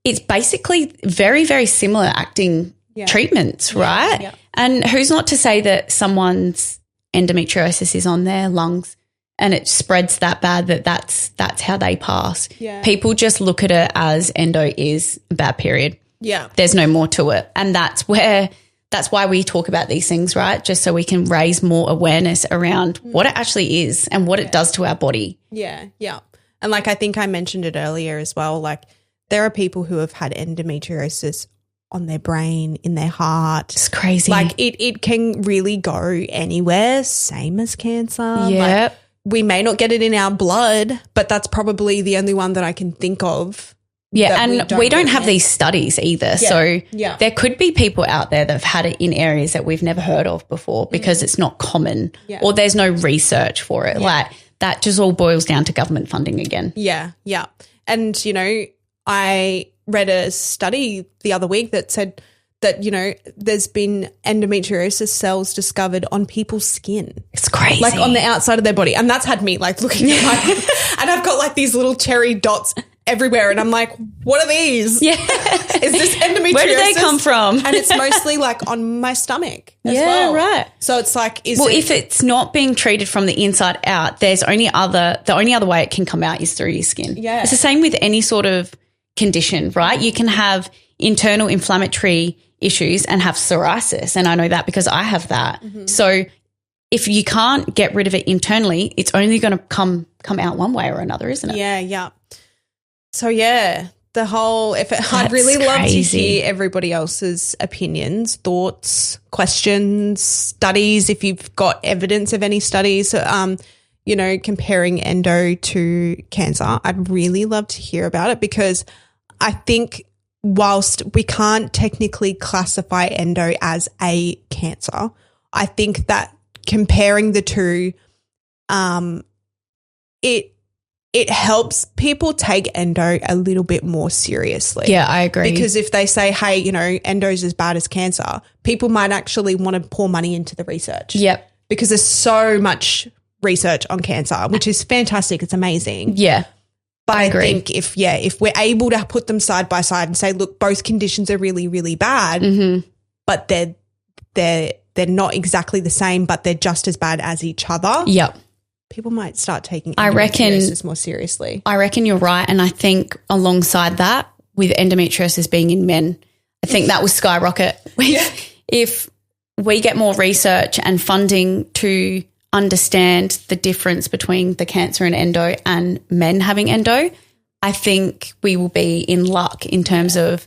It's basically very, very similar acting treatments, right? Yeah. And who's not to say that someone's endometriosis is on their lungs and it spreads that bad that's how they pass. Yeah. People just look at it as endo is a bad period. Yeah. There's no more to it. And that's where that's why we talk about these things, right? Just so we can raise more awareness around what it actually is and what it does to our body. Yeah, yeah. And like I think I mentioned it earlier as well, like there are people who have had endometriosis on their brain, in their heart. It's crazy. Like it can really go anywhere, same as cancer. Yeah. Like, we may not get it in our blood, but that's probably the only one that I can think of. Yeah, and we don't have these studies either. So there could be people out there that have had it in areas that we've never heard of before because it's not common or there's no research for it. Like that just all boils down to government funding again. Yeah, yeah. And, you know, I read a study the other week that said that, you know, there's been endometriosis cells discovered on people's skin. It's crazy. Like on the outside of their body. And that's had me like looking at my and I've got like these little cherry dots everywhere and I'm like, what are these? Yeah. Is this endometriosis? Where did they come from? And it's mostly like on my stomach as yeah, well. Right. So it's like, if it's not being treated from the inside out, the only other way it can come out is through your skin. Yeah. It's the same with any sort of condition, right? You can have internal inflammatory issues and have psoriasis. And I know that because I have that. Mm-hmm. So if you can't get rid of it internally, it's only going to come out one way or another, isn't it? Yeah, yeah. So, yeah, I'd really love to hear everybody else's opinions, thoughts, questions, studies, if you've got evidence of any studies, you know, comparing endo to cancer. I'd really love to hear about it because I think whilst we can't technically classify endo as a cancer, I think that comparing the two, it helps people take endo a little bit more seriously. Yeah, I agree. Because if they say, hey, you know, endo's as bad as cancer, people might actually want to pour money into the research. Yep. Because there's so much research on cancer, which is fantastic. It's amazing. Yeah. But I think if we're able to put them side by side and say, look, both conditions are really, really bad, but they're not exactly the same, but they're just as bad as each other. Yep. People might start taking endometriosis more seriously. I reckon you're right. And I think alongside that, with endometriosis being in men, I think that will skyrocket. If we get more research and funding to understand the difference between the cancer and endo and men having endo, I think we will be in luck in terms of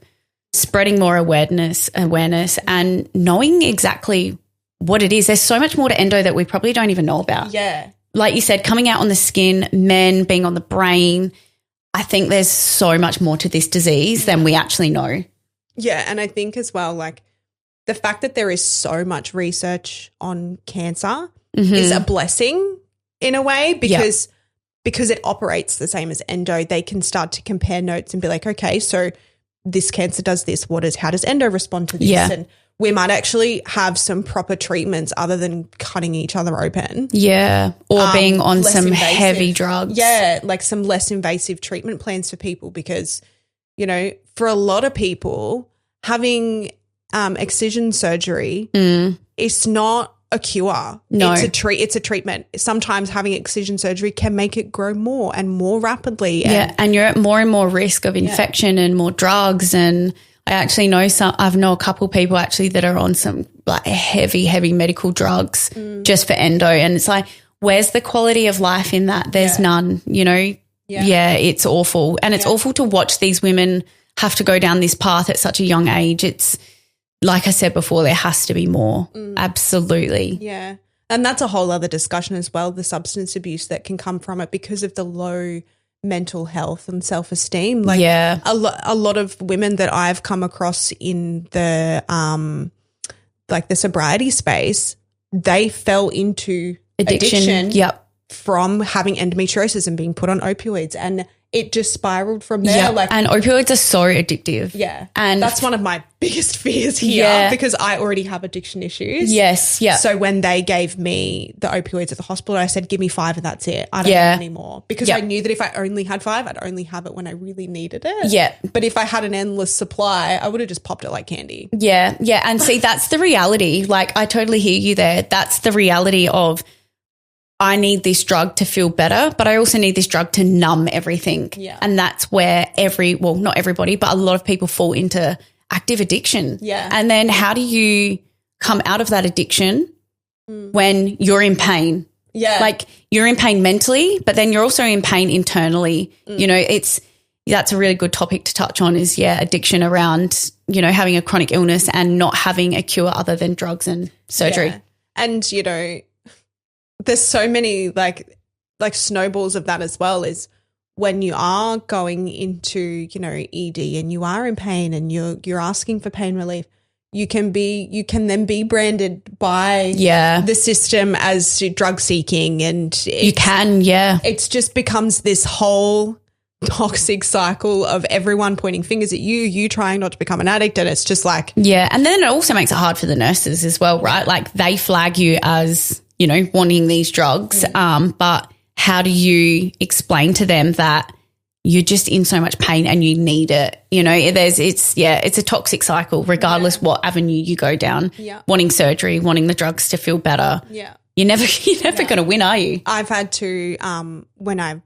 spreading more awareness and knowing exactly what it is. There's so much more to endo that we probably don't even know about. Yeah. Like you said, coming out on the skin, men being on the brain, I think there's so much more to this disease than we actually know. Yeah, and I think as well, like the fact that there is so much research on cancer is a blessing in a way because it operates the same as endo. They can start to compare notes and be like, okay, so this cancer does this. How does endo respond to this? Yeah. And we might actually have some proper treatments other than cutting each other open. Yeah, or being on some heavy drugs. Yeah, like some less invasive treatment plans for people because, you know, for a lot of people, having excision surgery is not a cure. No. It's a treatment. Sometimes having excision surgery can make it grow more and more rapidly. And you're at more and more risk of infection and more drugs. And I actually know I know a couple people actually that are on some like heavy medical drugs just for endo. And it's like, where's the quality of life in that? There's none, you know? Yeah, it's awful. And it's awful to watch these women have to go down this path at such a young age. It's, like I said before, there has to be more. Absolutely. Yeah. And that's a whole other discussion as well, the substance abuse that can come from it because of the low mental health and self-esteem. Like a lot of women that I've come across in the like the sobriety space, they fell into addiction from having endometriosis and being put on opioids, and it just spiraled from there. Like, and opioids are so addictive. Yeah. And that's one of my biggest fears here because I already have addiction issues. Yes. Yeah. So when they gave me the opioids at the hospital, I said, give me 5 and that's it. I don't need any more. Because I knew that if I only had 5, I'd only have it when I really needed it. Yeah. But if I had an endless supply, I would have just popped it like candy. Yeah. Yeah. And see, that's the reality. Like, I totally hear you there. That's the reality of, I need this drug to feel better, but I also need this drug to numb everything. Yeah. And that's where not everybody, but a lot of people fall into active addiction. Yeah. And then how do you come out of that addiction when you're in pain. Yeah. Like you're in pain mentally, but then you're also in pain internally. You know, that's a really good topic to touch on is, addiction around, you know, having a chronic illness and not having a cure other than drugs and surgery. Yeah. And, you know, there's so many like snowballs of that as well is when you are going into, you know, ED and you are in pain and you're asking for pain relief, you can then be branded by the system as drug seeking, and it just becomes this whole toxic cycle of everyone pointing fingers at you trying not to become an addict, and it's just like and then it also makes it hard for the nurses as well, right? Like they flag you as, you know, wanting these drugs, but how do you explain to them that you're just in so much pain and you need it? You know, it's a toxic cycle regardless what avenue you go down. Wanting surgery, wanting the drugs to feel better. You're never going to win, are you? I've had to when I've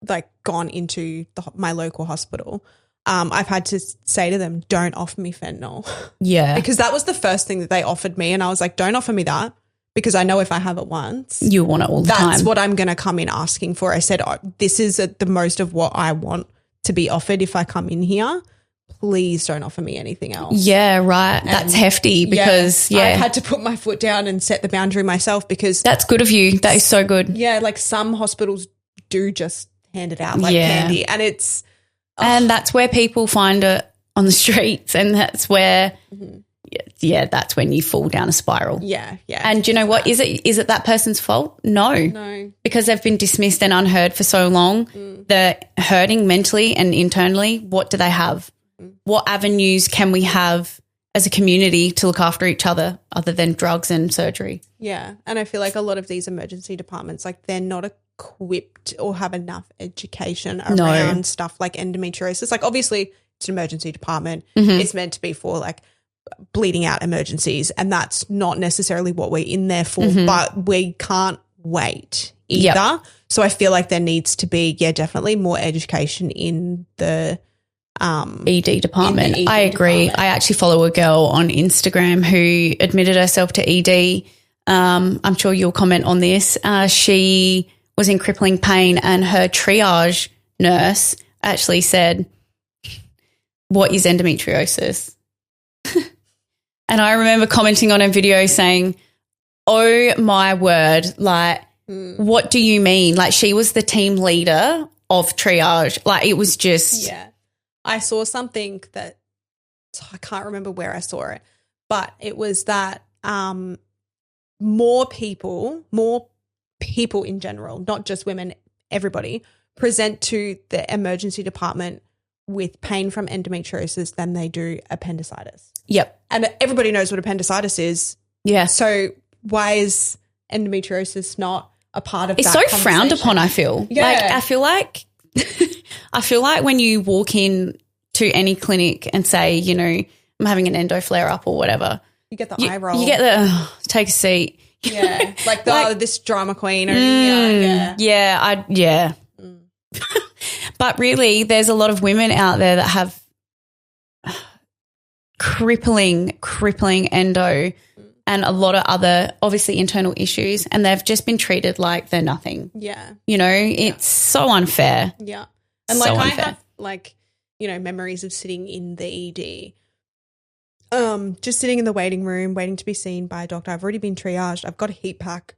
like gone into my local hospital, I've had to say to them, don't offer me fentanyl. Because that was the first thing that they offered me, and I was like, don't offer me that. Because I know if I have it once, you want it all the time. That's what I'm going to come in asking for. I said, this is the most of what I want to be offered if I come in here. Please don't offer me anything else. Yeah, right. That's hefty because, I had to put my foot down and set the boundary myself because. That's good of you. That is so good. Yeah, like some hospitals do just hand it out like candy, and it's. And that's where people find it on the streets, and that's where. That's when you fall down a spiral. Yeah. And you know what? Is it that person's fault? No. Because they've been dismissed and unheard for so long. They're hurting mentally and internally. What do they have? What avenues can we have as a community to look after each other than drugs and surgery? Yeah. And I feel like a lot of these emergency departments, like they're not equipped or have enough education around stuff like endometriosis. Like obviously it's an emergency department. It's meant to be for like bleeding out emergencies, and that's not necessarily what we're in there for, but we can't wait either. So I feel like there needs to be definitely more education in the ED department. I agree. I actually follow a girl on Instagram who admitted herself to ED. I'm sure you'll comment on this. She was in crippling pain, and her triage nurse actually said, "What is endometriosis?" And I remember commenting on a video saying, oh my word, like, what do you mean? Like she was the team leader of triage. Like it was just. Yeah. I saw something that I can't remember where I saw it, but it was that more people in general, not just women, everybody, present to the emergency department with pain from endometriosis than they do appendicitis. Yep. And everybody knows what appendicitis is. Yeah. So why is endometriosis not a part of it's that? It's so frowned upon, I feel. Yeah. Like I feel like when you walk in to any clinic and say, you know, I'm having an endo flare up or whatever. You get the eye roll. You get the take a seat. Yeah. Like this drama queen or But really there's a lot of women out there that have crippling endo and a lot of other obviously internal issues, and they've just been treated like they're nothing. Yeah. You know, it's so unfair. Yeah. And like I have like, you know, memories of sitting in the ED, just sitting in the waiting room, waiting to be seen by a doctor. I've already been triaged. I've got a heat pack,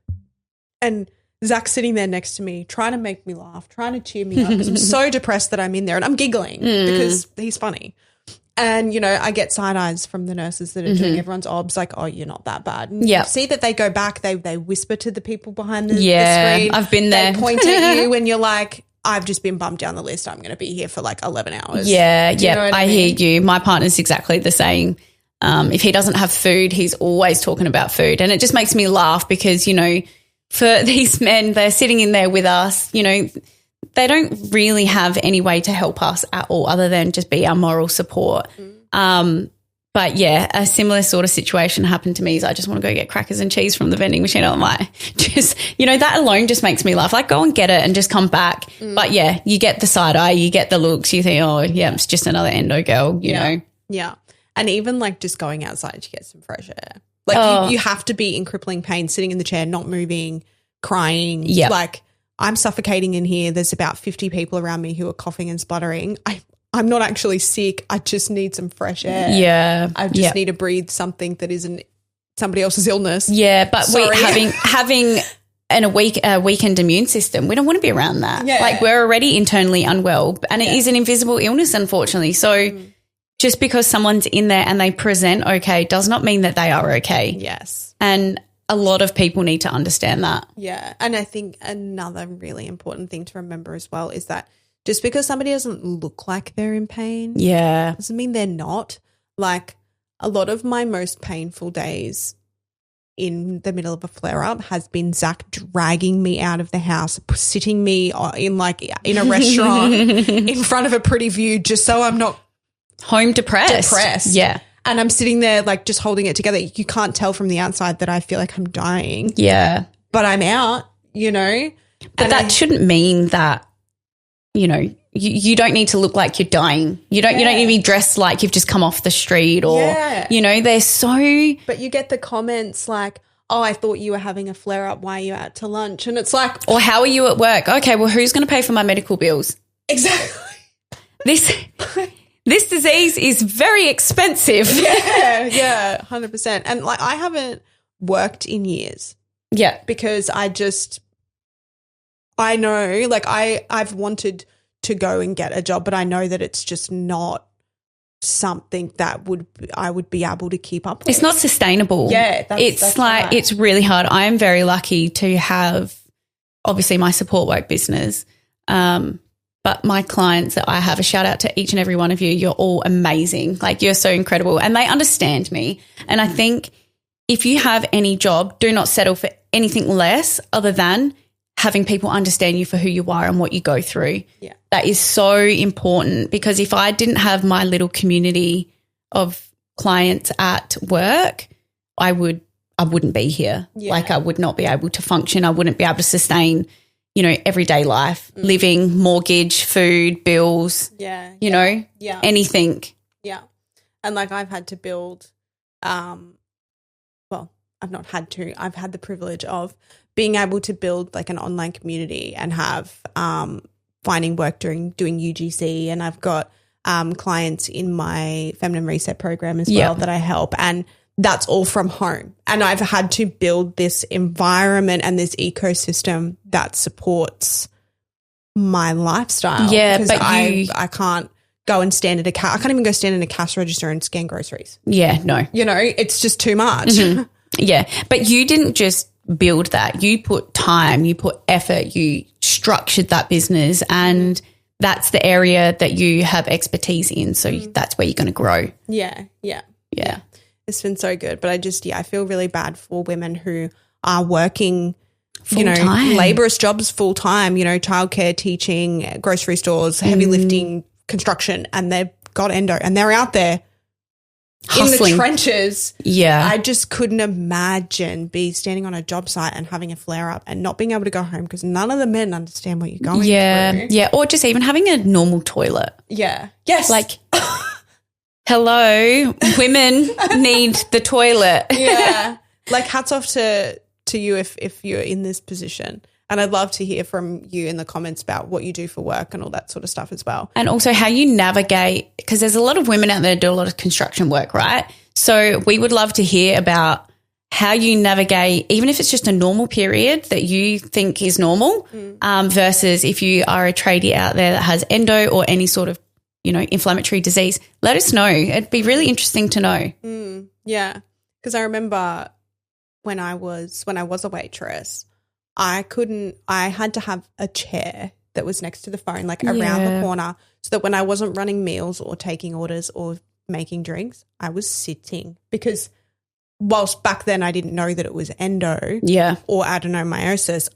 and Zach's sitting there next to me trying to make me laugh, trying to cheer me up because I'm so depressed that I'm in there, and I'm giggling because he's funny. And, you know, I get side eyes from the nurses that are doing everyone's obs like, oh, you're not that bad. And you see that they go back, they whisper to the people behind the screen. I've been there. They point at you and you're like, I've just been bumped down the list. I'm going to be here for like 11 hours. Yeah, I hear you. My partner's exactly the same. If he doesn't have food, he's always talking about food. And it just makes me laugh because, you know, for these men, they're sitting in there with us, you know, they don't really have any way to help us at all other than just be our moral support. But, yeah, a similar sort of situation happened to me is I just want to go get crackers and cheese from the vending machine. I'm like, just, you know, that alone just makes me laugh. Like, go and get it and just come back. But, yeah, you get the side eye, you get the looks, you think, oh, yeah, it's just another endo girl, you know. Yeah. And even like just going outside to get some fresh air. Like you have to be in crippling pain, sitting in the chair, not moving, crying. Yeah. Like I'm suffocating in here. There's about 50 people around me who are coughing and spluttering. I'm not actually sick. I just need some fresh air. Yeah. I just need to breathe something that isn't somebody else's illness. Yeah, but having a weakened immune system, we don't want to be around that. Yeah. Like we're already internally unwell, and it is an invisible illness, unfortunately. So just because someone's in there and they present okay does not mean that they are okay. Yes. And a lot of people need to understand that. Yeah. And I think another really important thing to remember as well is that just because somebody doesn't look like they're in pain doesn't mean they're not. Like a lot of my most painful days in the middle of a flare-up has been Zach dragging me out of the house, sitting me in a restaurant in front of a pretty view just so I'm not home depressed. Yeah. And I'm sitting there like just holding it together. You can't tell from the outside that I feel like I'm dying. Yeah. But I'm out, you know. But that shouldn't mean that, you know, you don't need to look like you're dying. You don't need to be dressed like you've just come off the street or, you know, they're so. But you get the comments like, oh, I thought you were having a flare-up. Why are you out to lunch? And it's like. Or how are you at work? Okay, well, who's going to pay for my medical bills? Exactly. This disease is very expensive. Yeah, 100%. And like I haven't worked in years. Yeah. Because I know like I've wanted to go and get a job, but I know that it's just not something that I would be able to keep up with. It's not sustainable. Yeah. That's right. It's really hard. I am very lucky to have obviously my support work business. But my clients that I have, a shout out to each and every one of you. You're all amazing. Like you're so incredible and they understand me. And I think if you have any job, do not settle for anything less other than having people understand you for who you are and what you go through. Yeah. That is so important because if I didn't have my little community of clients at work, I wouldn't be here. Yeah. Like I would not be able to function. I wouldn't be able to sustain, you know, everyday life, living, mortgage, food, bills, you know, anything. Yeah. And like I've had to build, I've not had to, I've had the privilege of being able to build like an online community and have finding work doing UGC, and I've got clients in my feminine reset program as well that I help, and that's all from home. And I've had to build this environment and this ecosystem that supports my lifestyle. Yeah, but I can't go and stand at I can't even go stand in a cash register and scan groceries. Yeah, no. You know, it's just too much. Mm-hmm. Yeah, but you didn't just build that. You put time, you put effort, you structured that business, and that's the area that you have expertise in. So that's where you're going to grow. Yeah. It's been so good. But I feel really bad for women who are working, full-time. Laborious jobs full-time, childcare, teaching, grocery stores, heavy lifting, construction, and they've got endo and they're out there hustling in the trenches. Yeah. I just couldn't imagine standing on a job site and having a flare-up and not being able to go home because none of the men understand what you're going through. Yeah, or just even having a normal toilet. Yeah. Yes. Like, hello, women need the toilet. Yeah. Like hats off to you if you're in this position. And I'd love to hear from you in the comments about what you do for work and all that sort of stuff as well. And also how you navigate, because there's a lot of women out there that do a lot of construction work, right? So we would love to hear about how you navigate, even if it's just a normal period that you think is normal, versus if you are a tradie out there that has endo or any sort of, inflammatory disease. Let us know. It'd be really interesting to know. Yeah. Because I remember when I was a waitress, I had to have a chair that was next to the phone, like around the corner, so that when I wasn't running meals or taking orders or making drinks, I was sitting, because whilst back then I didn't know that it was endo or adenomyosis,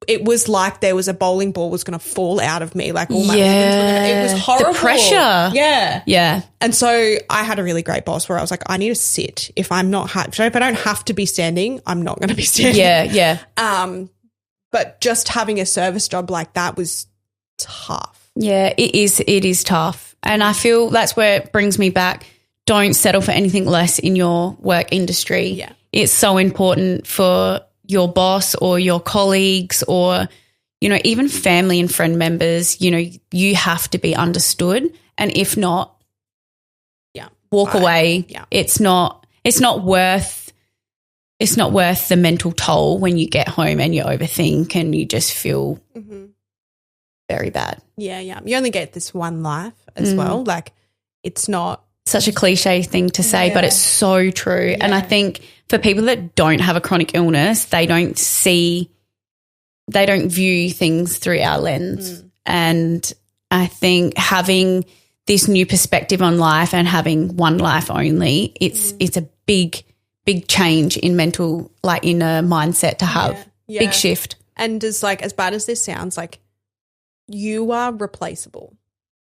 it was like there was a bowling ball was going to fall out of me, like all my organs it was horrible. The pressure. Yeah. And so I had a really great boss where I was like, I need to sit. If I don't have to be standing, I'm not going to be standing. Yeah. But just having a service job like that was tough. Yeah, it is tough. And I feel that's where it brings me back don't settle for anything less in your work industry. Yeah. It's so important for your boss or your colleagues or, you know, even family and friend members. You know, you have to be understood, and if not, walk away. Yeah. It's not worth the mental toll when you get home and you overthink and you just feel very bad. Yeah. You only get this one life as well. Like, it's not such a cliche thing to say, but it's so true. Yeah. And I think for people that don't have a chronic illness, they don't view things through our lens. And I think having this new perspective on life and having one life only, it's a big change in mental, like in a mindset to have. Big shift. And as bad as this sounds, like, you are replaceable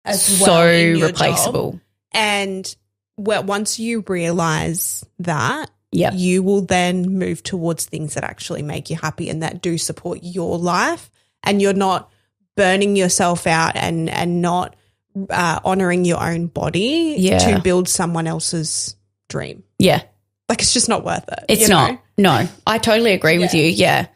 as well. So in your replaceable. Job. And once you realize that, you will then move towards things that actually make you happy and that do support your life, and you're not burning yourself out and not honoring your own body to build someone else's dream. Yeah. Like, it's just not worth it. It's not. No, I totally agree with you. Yeah,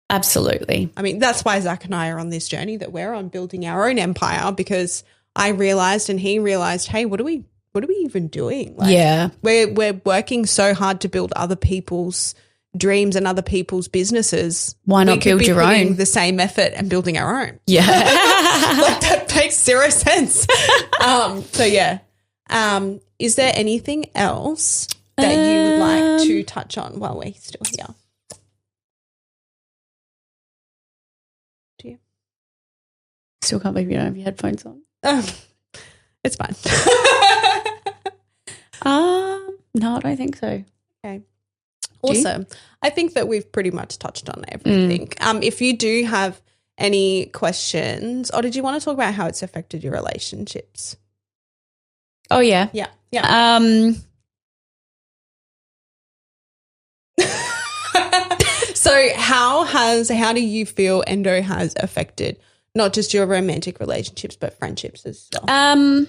absolutely. I mean, that's why Zach and I are on this journey that we're on, building our own empire, because I realized and he realized, hey, what are we even doing? Like, we're working so hard to build other people's dreams and other people's businesses. Why not build your own? The same effort and building our own. Yeah. Like, that makes zero sense. Is there anything else that you would like to touch on while we're still here? Do you? Still can't believe you don't have your headphones on. It's fine. No, I don't think so. Okay. Awesome. I think that we've pretty much touched on everything. If you do have any questions, or did you want to talk about how it's affected your relationships? Oh, yeah. Yeah. So how do you feel endo has affected not just your romantic relationships but friendships as well?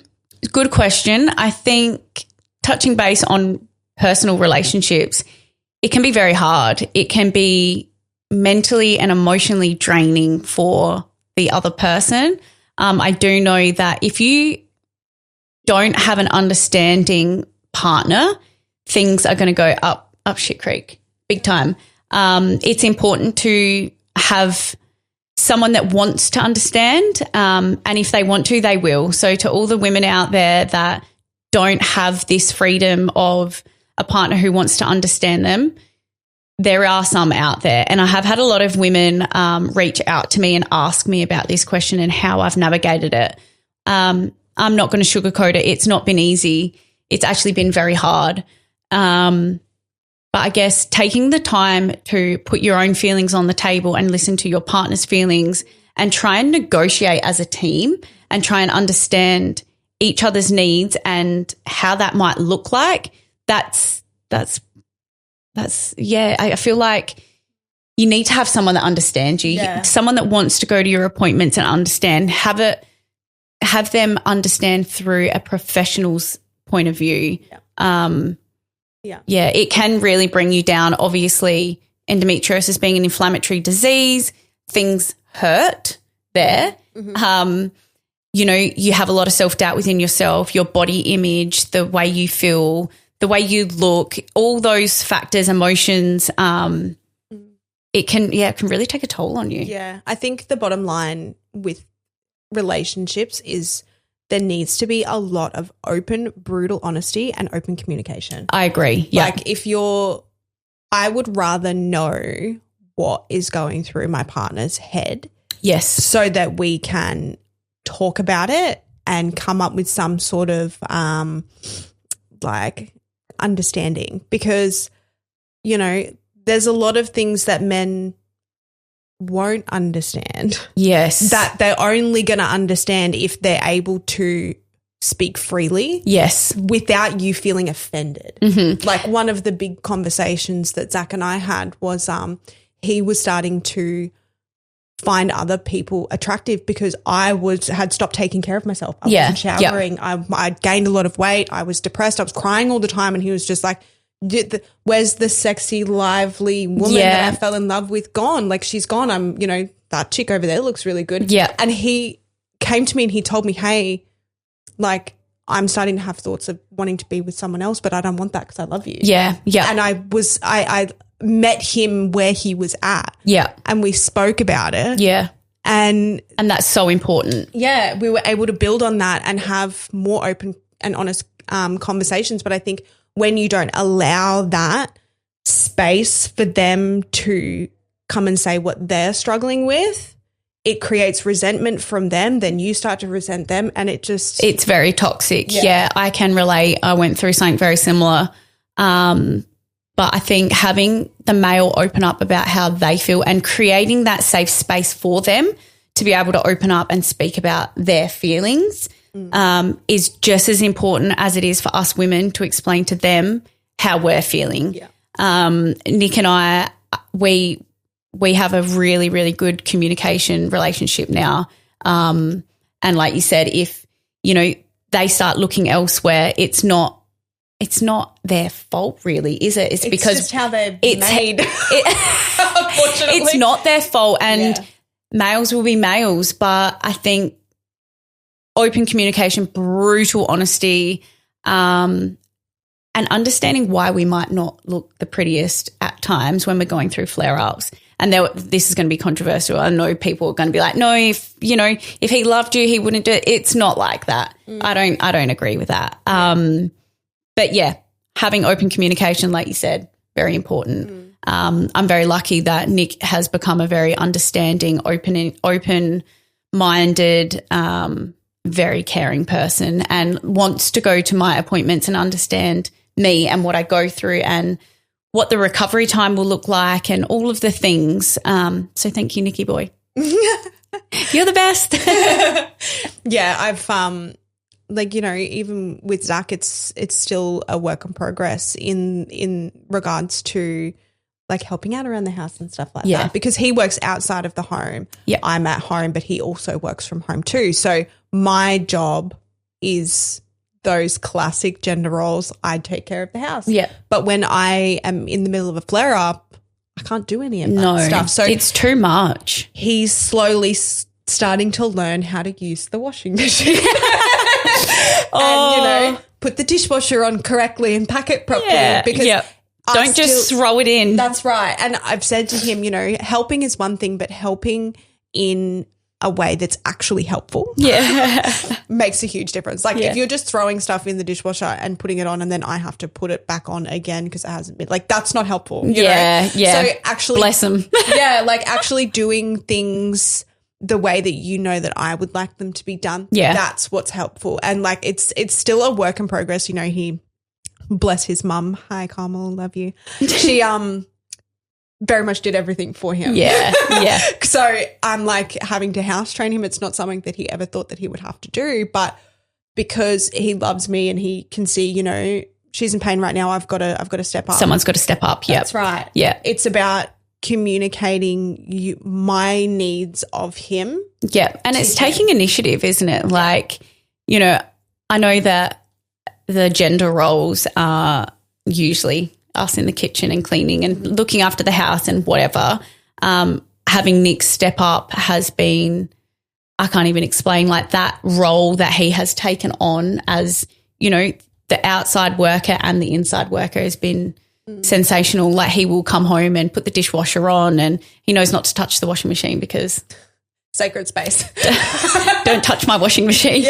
Good question. I think touching base on personal relationships, it can be very hard. It can be mentally and emotionally draining for the other person. I do know that if you don't have an understanding partner, things are going to go up shit creek big time. It's important to have someone that wants to understand, and if they want to, they will. So to all the women out there that don't have this freedom of a partner who wants to understand them, there are some out there. And I have had a lot of women reach out to me and ask me about this question and how I've navigated it. I'm not going to sugarcoat it. It's not been easy. It's actually been very hard. But I guess taking the time to put your own feelings on the table and listen to your partner's feelings and try and negotiate as a team and try and understand each other's needs and how that might look like, that's I feel like you need to have someone that understands you, someone that wants to go to your appointments and understand, have them understand through a professional's point of view. It can really bring you down. Obviously, endometriosis being an inflammatory disease, things hurt there. You have a lot of self-doubt within yourself, your body image, the way you feel, the way you look, all those factors, emotions, it can really take a toll on you. Yeah. I think the bottom line with relationships is there needs to be a lot of open, brutal honesty and open communication. I agree. Yeah. Like, I would rather know what is going through my partner's head. Yes. So that we can talk about it and come up with some sort of understanding, because, there's a lot of things that men won't understand. Yes. That they're only going to understand if they're able to speak freely. Yes. Without you feeling offended. Mm-hmm. Like, one of the big conversations that Zach and I had was he was starting to find other people attractive because I had stopped taking care of myself. I wasn't showering. I'd gained a lot of weight. I was depressed. I was crying all the time. And he was just like, where's the sexy, lively woman that I fell in love with gone? Like, she's gone. I'm, that chick over there looks really good. Yeah. And he came to me and he told me, hey, like, I'm starting to have thoughts of wanting to be with someone else, but I don't want that because I love you. Yeah. Yeah. And I met him where he was at. Yeah. And we spoke about it. Yeah. And that's so important. Yeah. We were able to build on that and have more open and honest conversations. But I think when you don't allow that space for them to come and say what they're struggling with, it creates resentment from them. Then you start to resent them and it's very toxic. Yeah, I can relate. I went through something very similar. But I think having the male open up about how they feel and creating that safe space for them to be able to open up and speak about their feelings is just as important as it is for us women to explain to them how we're feeling. Yeah. Nick and I, we have a really, really good communication relationship now. And like you said, if, they start looking elsewhere, it's not their fault really, is it? It's because just how they're made. Unfortunately. It's not their fault and males will be males, but I think open communication, brutal honesty, and understanding why we might not look the prettiest at times when we're going through flare-ups. And this is going to be controversial. I know people are going to be like, no, if he loved you, he wouldn't do it. It's not like that. I don't agree with that. But yeah, having open communication, like you said, very important. I'm very lucky that Nick has become a very understanding, open-minded, very caring person and wants to go to my appointments and understand me and what I go through and what the recovery time will look like and all of the things. So thank you, Nicky boy. You're the best. Yeah, I've even with Zach, it's still a work in progress in regards to like helping out around the house and stuff like that. Because he works outside of the home. Yeah. I'm at home, but he also works from home too. So my job is those classic gender roles. I take care of the house. Yeah. But when I am in the middle of a flare up, I can't do any of that stuff. So it's too much. He's slowly starting to learn how to use the washing machine. And, put the dishwasher on correctly and pack it properly. Yeah. Because don't just throw it in. That's right. And I've said to him, helping is one thing, but helping in a way that's actually helpful makes a huge difference. Like if you're just throwing stuff in the dishwasher and putting it on and then I have to put it back on again because it hasn't been, like, that's not helpful. You know? So actually, bless them. Like actually doing things the way that that I would like them to be done. Yeah. That's what's helpful. And like it's still a work in progress. He, bless his mum. Hi, Carmel, love you. She very much did everything for him. Yeah. So I'm like having to house train him. It's not something that he ever thought that he would have to do, but because he loves me and he can see, she's in pain right now, I've got to step up. Someone's got to step up. That's right. Yeah. It's about communicating my needs of him. Yeah. And it's taking initiative, isn't it? Like, I know that the gender roles are usually us in the kitchen and cleaning and looking after the house and whatever. Having Nick step up has been, I can't even explain, like that role that he has taken on as, the outside worker and the inside worker has been sensational. Like he will come home and put the dishwasher on and he knows not to touch the washing machine because sacred space. Don't touch my washing machine.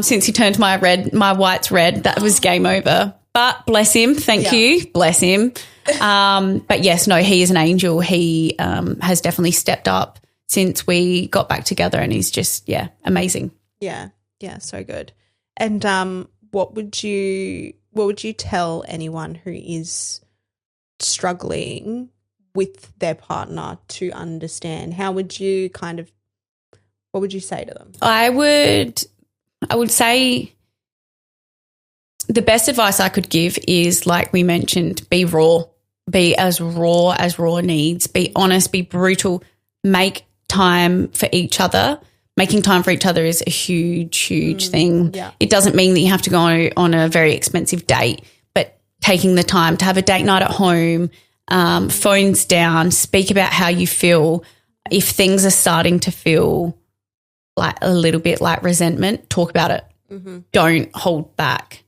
Since he turned my whites red, that was game over. But bless him. Thank you. Bless him. But yes, no, he is an angel. He has definitely stepped up since we got back together and he's just, amazing. Yeah. Yeah. So good. And what would you tell anyone who is struggling with their partner to understand? What would you say to them? I would say the best advice I could give is, like we mentioned, be raw. Be as raw needs. Be honest, be brutal, make time for each other. Making time for each other is a huge thing. Yeah. It doesn't mean that you have to go on a very expensive date, but taking the time to have a date night at home, phones down, speak about how you feel. If things are starting to feel like a little bit like resentment, talk about it. Don't hold back.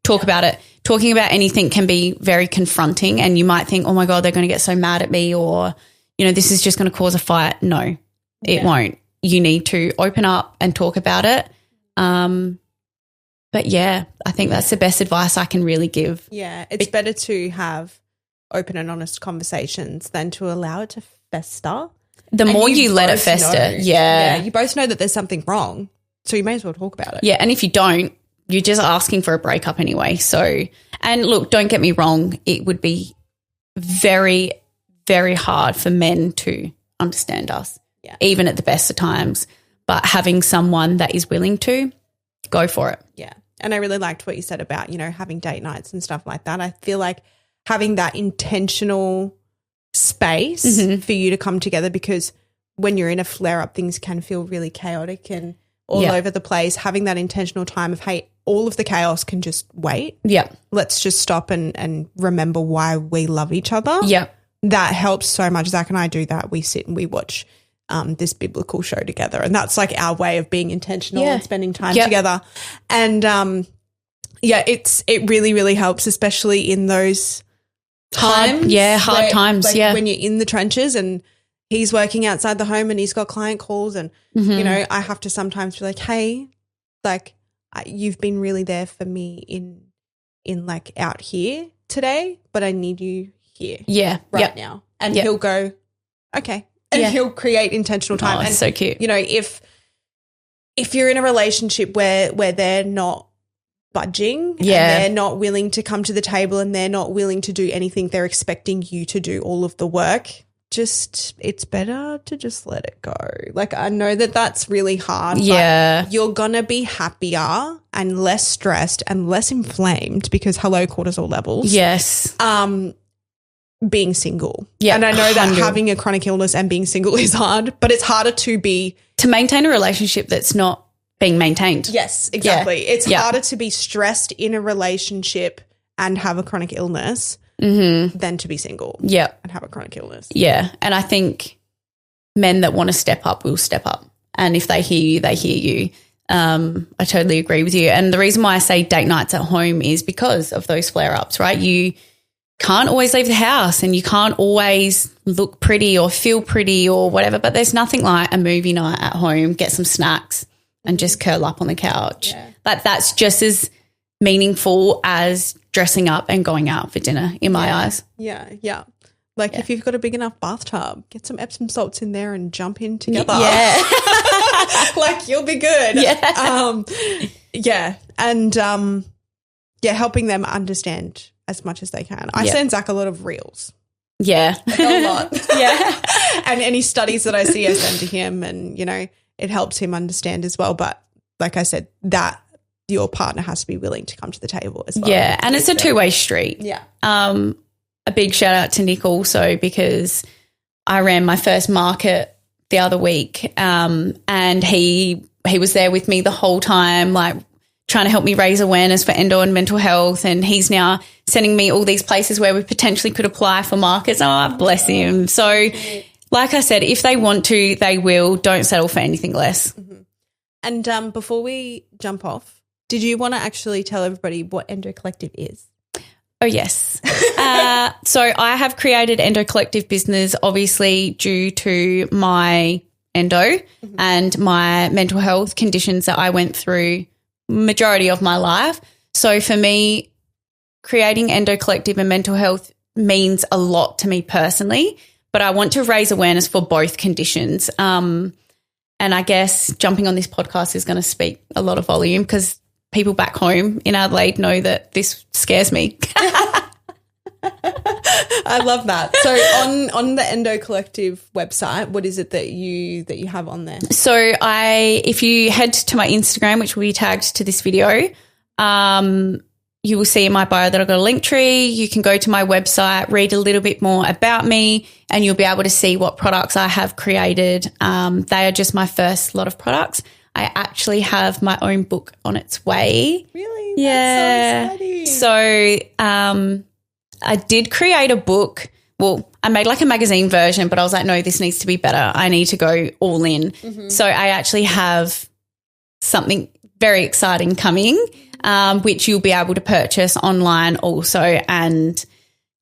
Talk about it. Talking about anything can be very confronting, and you might think, oh, my God, they're going to get so mad at me, or, you know, this is just going to cause a fight. No, it won't. You need to open up and talk about it. But, yeah, I think that's the best advice I can really give. Yeah, it's better to have open and honest conversations than to allow it to fester. The more you let it fester, you both know that there's something wrong, so you may as well talk about it. Yeah, and if you don't, you're just asking for a breakup anyway. So, and look, don't get me wrong, it would be very, very hard for men to understand us, even at the best of times. But having someone that is willing to, go for it. Yeah, and I really liked what you said about, you know, having date nights and stuff like that. I feel like having that intentional space for you to come together, because when you're in a flare-up, things can feel really chaotic and all over the place. Having that intentional time of, hey, all of the chaos can just wait. Yeah. Let's just stop and remember why we love each other. Yeah. That helps so much. Zach and I do that. We sit and we watch this biblical show together, and that's like our way of being intentional and spending time together. And it really, really helps, especially in those times. Hard times. Like when you're in the trenches and he's working outside the home and he's got client calls, and you know, I have to sometimes be like, hey, like, you've been really there for me in like out here today, but I need you here right now. And he'll go, okay. And he'll create intentional time. Oh, and so cute. You know, if you're in a relationship where they're not budging and they're not willing to come to the table and they're not willing to do anything, they're expecting you to do all of the work, it's better to just let it go. Like, I know that that's really hard. But you're going to be happier and less stressed and less inflamed because hello, cortisol levels. Yes. Being single. Yeah. And I know that having a chronic illness and being single is hard, but it's harder to maintain a relationship that's not being maintained. Yes, exactly. Yeah. It's harder to be stressed in a relationship and have a chronic illness than to be single and have a chronic illness. Yeah. And I think men that want to step up will step up. And if they hear you, they hear you. I totally agree with you. And the reason why I say date nights at home is because of those flare-ups, right? You can't always leave the house and you can't always look pretty or feel pretty or whatever, but there's nothing like a movie night at home, get some snacks and just curl up on the couch. Yeah. But that's just as meaningful as dressing up and going out for dinner in my eyes. Yeah, yeah. Like if you've got a big enough bathtub, get some Epsom salts in there and jump in together. Yeah. Like you'll be good. Yeah. And helping them understand as much as they can. I send Zach a lot of reels. Yeah. Like a lot. Yeah. And any studies that I see, I send to him, and, you know, it helps him understand as well. But like I said, that your partner has to be willing to come to the table as well. Yeah. And it's a two-way street. Yeah. A big shout out to Nick also, because I ran my first market the other week, and he was there with me the whole time, like trying to help me raise awareness for endo and mental health, and he's now sending me all these places where we potentially could apply for markets. Oh, bless him. So like I said, if they want to, they will. Don't settle for anything less. Mm-hmm. And before we jump off, did you want to actually tell everybody what Endo Collective is? Oh, yes. So I have created Endo Collective business obviously due to my endo and my mental health conditions that I went through majority of my life. So for me, creating Endo Collective and mental health means a lot to me personally, but I want to raise awareness for both conditions. And I guess jumping on this podcast is going to speak a lot of volume because people back home in Adelaide know that this scares me. I love that. So on the Endo Collective website, what is it that you have on there? So if you head to my Instagram, which will be tagged to this video, you will see in my bio that I've got a link tree. You can go to my website, read a little bit more about me, and you'll be able to see what products I have created. They are just my first lot of products. I actually have my own book on its way. Really? Yeah. That's so exciting. So I did create a book. Well, I made like a magazine version, but I was like, no, this needs to be better. I need to go all in. Mm-hmm. So I actually have something very exciting coming, which you'll be able to purchase online also. And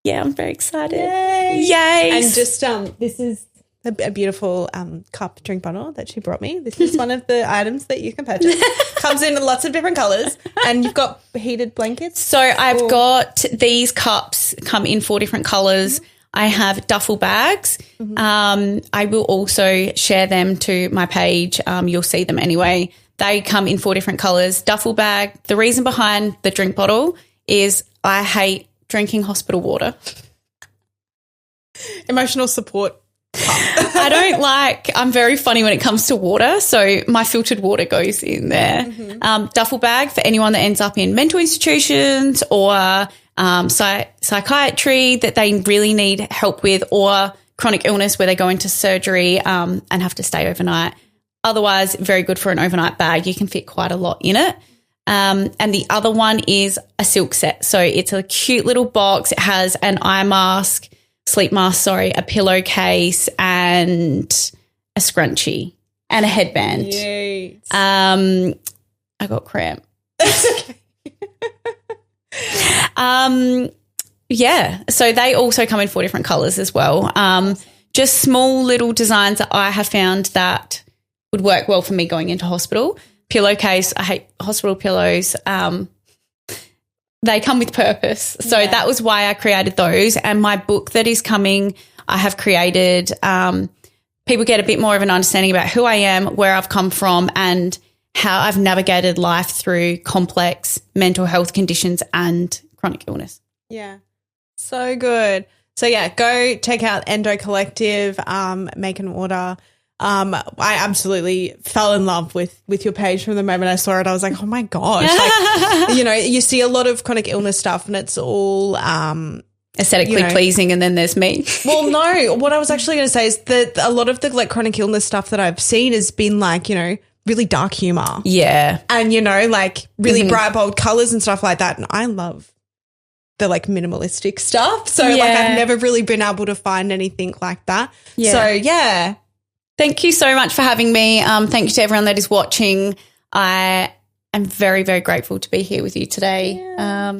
yeah, I'm very excited. Yay. And just this is a beautiful cup drink bottle that she brought me. This is one of the items that you can purchase. Comes in lots of different colours, and you've got heated blankets. So I've got these cups come in 4 different colours. Mm-hmm. I have duffel bags. Mm-hmm. I will also share them to my page. You'll see them anyway. They come in 4 different colours. Duffel bag. The reason behind the drink bottle is I hate drinking hospital water. Emotional support. I'm very funny when it comes to water, so my filtered water goes in there. Mm-hmm. Duffel bag for anyone that ends up in mental institutions or psychiatry that they really need help with, or chronic illness where they go into surgery and have to stay overnight. Otherwise, very good for an overnight bag. You can fit quite a lot in it. And the other one is a silk set. So it's a cute little box. It has an sleep mask, a pillowcase and a scrunchie and a headband. Yes. I got cramp. That's okay. Yeah. So they also come in 4 different colours as well. Just small little designs that I have found that would work well for me going into hospital. Pillowcase, I hate hospital pillows. They come with purpose. So that was why I created those. And my book that is coming, I have created, people get a bit more of an understanding about who I am, where I've come from, and how I've navigated life through complex mental health conditions and chronic illness. Yeah. So good. So yeah, go check out Endo Collective, make an order. I absolutely fell in love with your page from the moment I saw it. I was like, oh my gosh. Like, you see a lot of chronic illness stuff and it's all aesthetically pleasing, and then there's me. Well, no, what I was actually going to say is that a lot of the like chronic illness stuff that I've seen has been like, really dark humor. Yeah. And, like really bright, bold colors and stuff like that. And I love the like minimalistic stuff. So like I've never really been able to find anything like that. Yeah. So yeah. Thank you so much for having me. Thank you to everyone that is watching. I am very, very grateful to be here with you today. Yeah.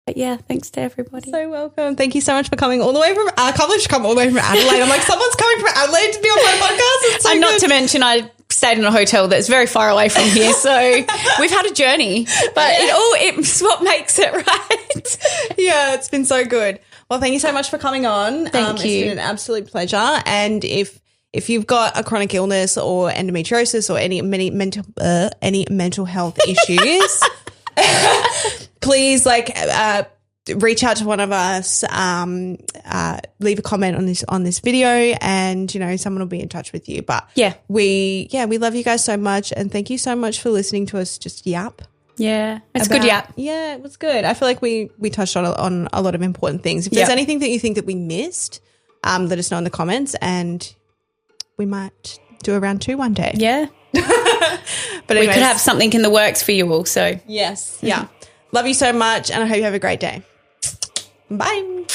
But yeah, thanks to everybody. So welcome. Than you so much for coming all the way from, I can't believe you come all the way from Adelaide. I'm like, someone's coming from Adelaide to be on my podcast. It's so and good. Not to mention I stayed in a hotel that's very far away from here. So we've had a journey, but it's what makes it right. Yeah, it's been so good. Well, thank you so much for coming on. Thank you. It's been an absolute pleasure. And if you've got a chronic illness or endometriosis or any mental health issues, please reach out to one of us, leave a comment on this video, and someone will be in touch with you. But we love you guys so much, and thank you so much for listening to us just yap. Yeah, it's good yap. Yeah, it was good. I feel like we touched on a lot of important things. If there's anything that you think that we missed, let us know in the comments, and we might do a round 2 one day. Yeah. But anyways, we could have something in the works for you also. Yes. Yeah. Love you so much, and I hope you have a great day. Bye.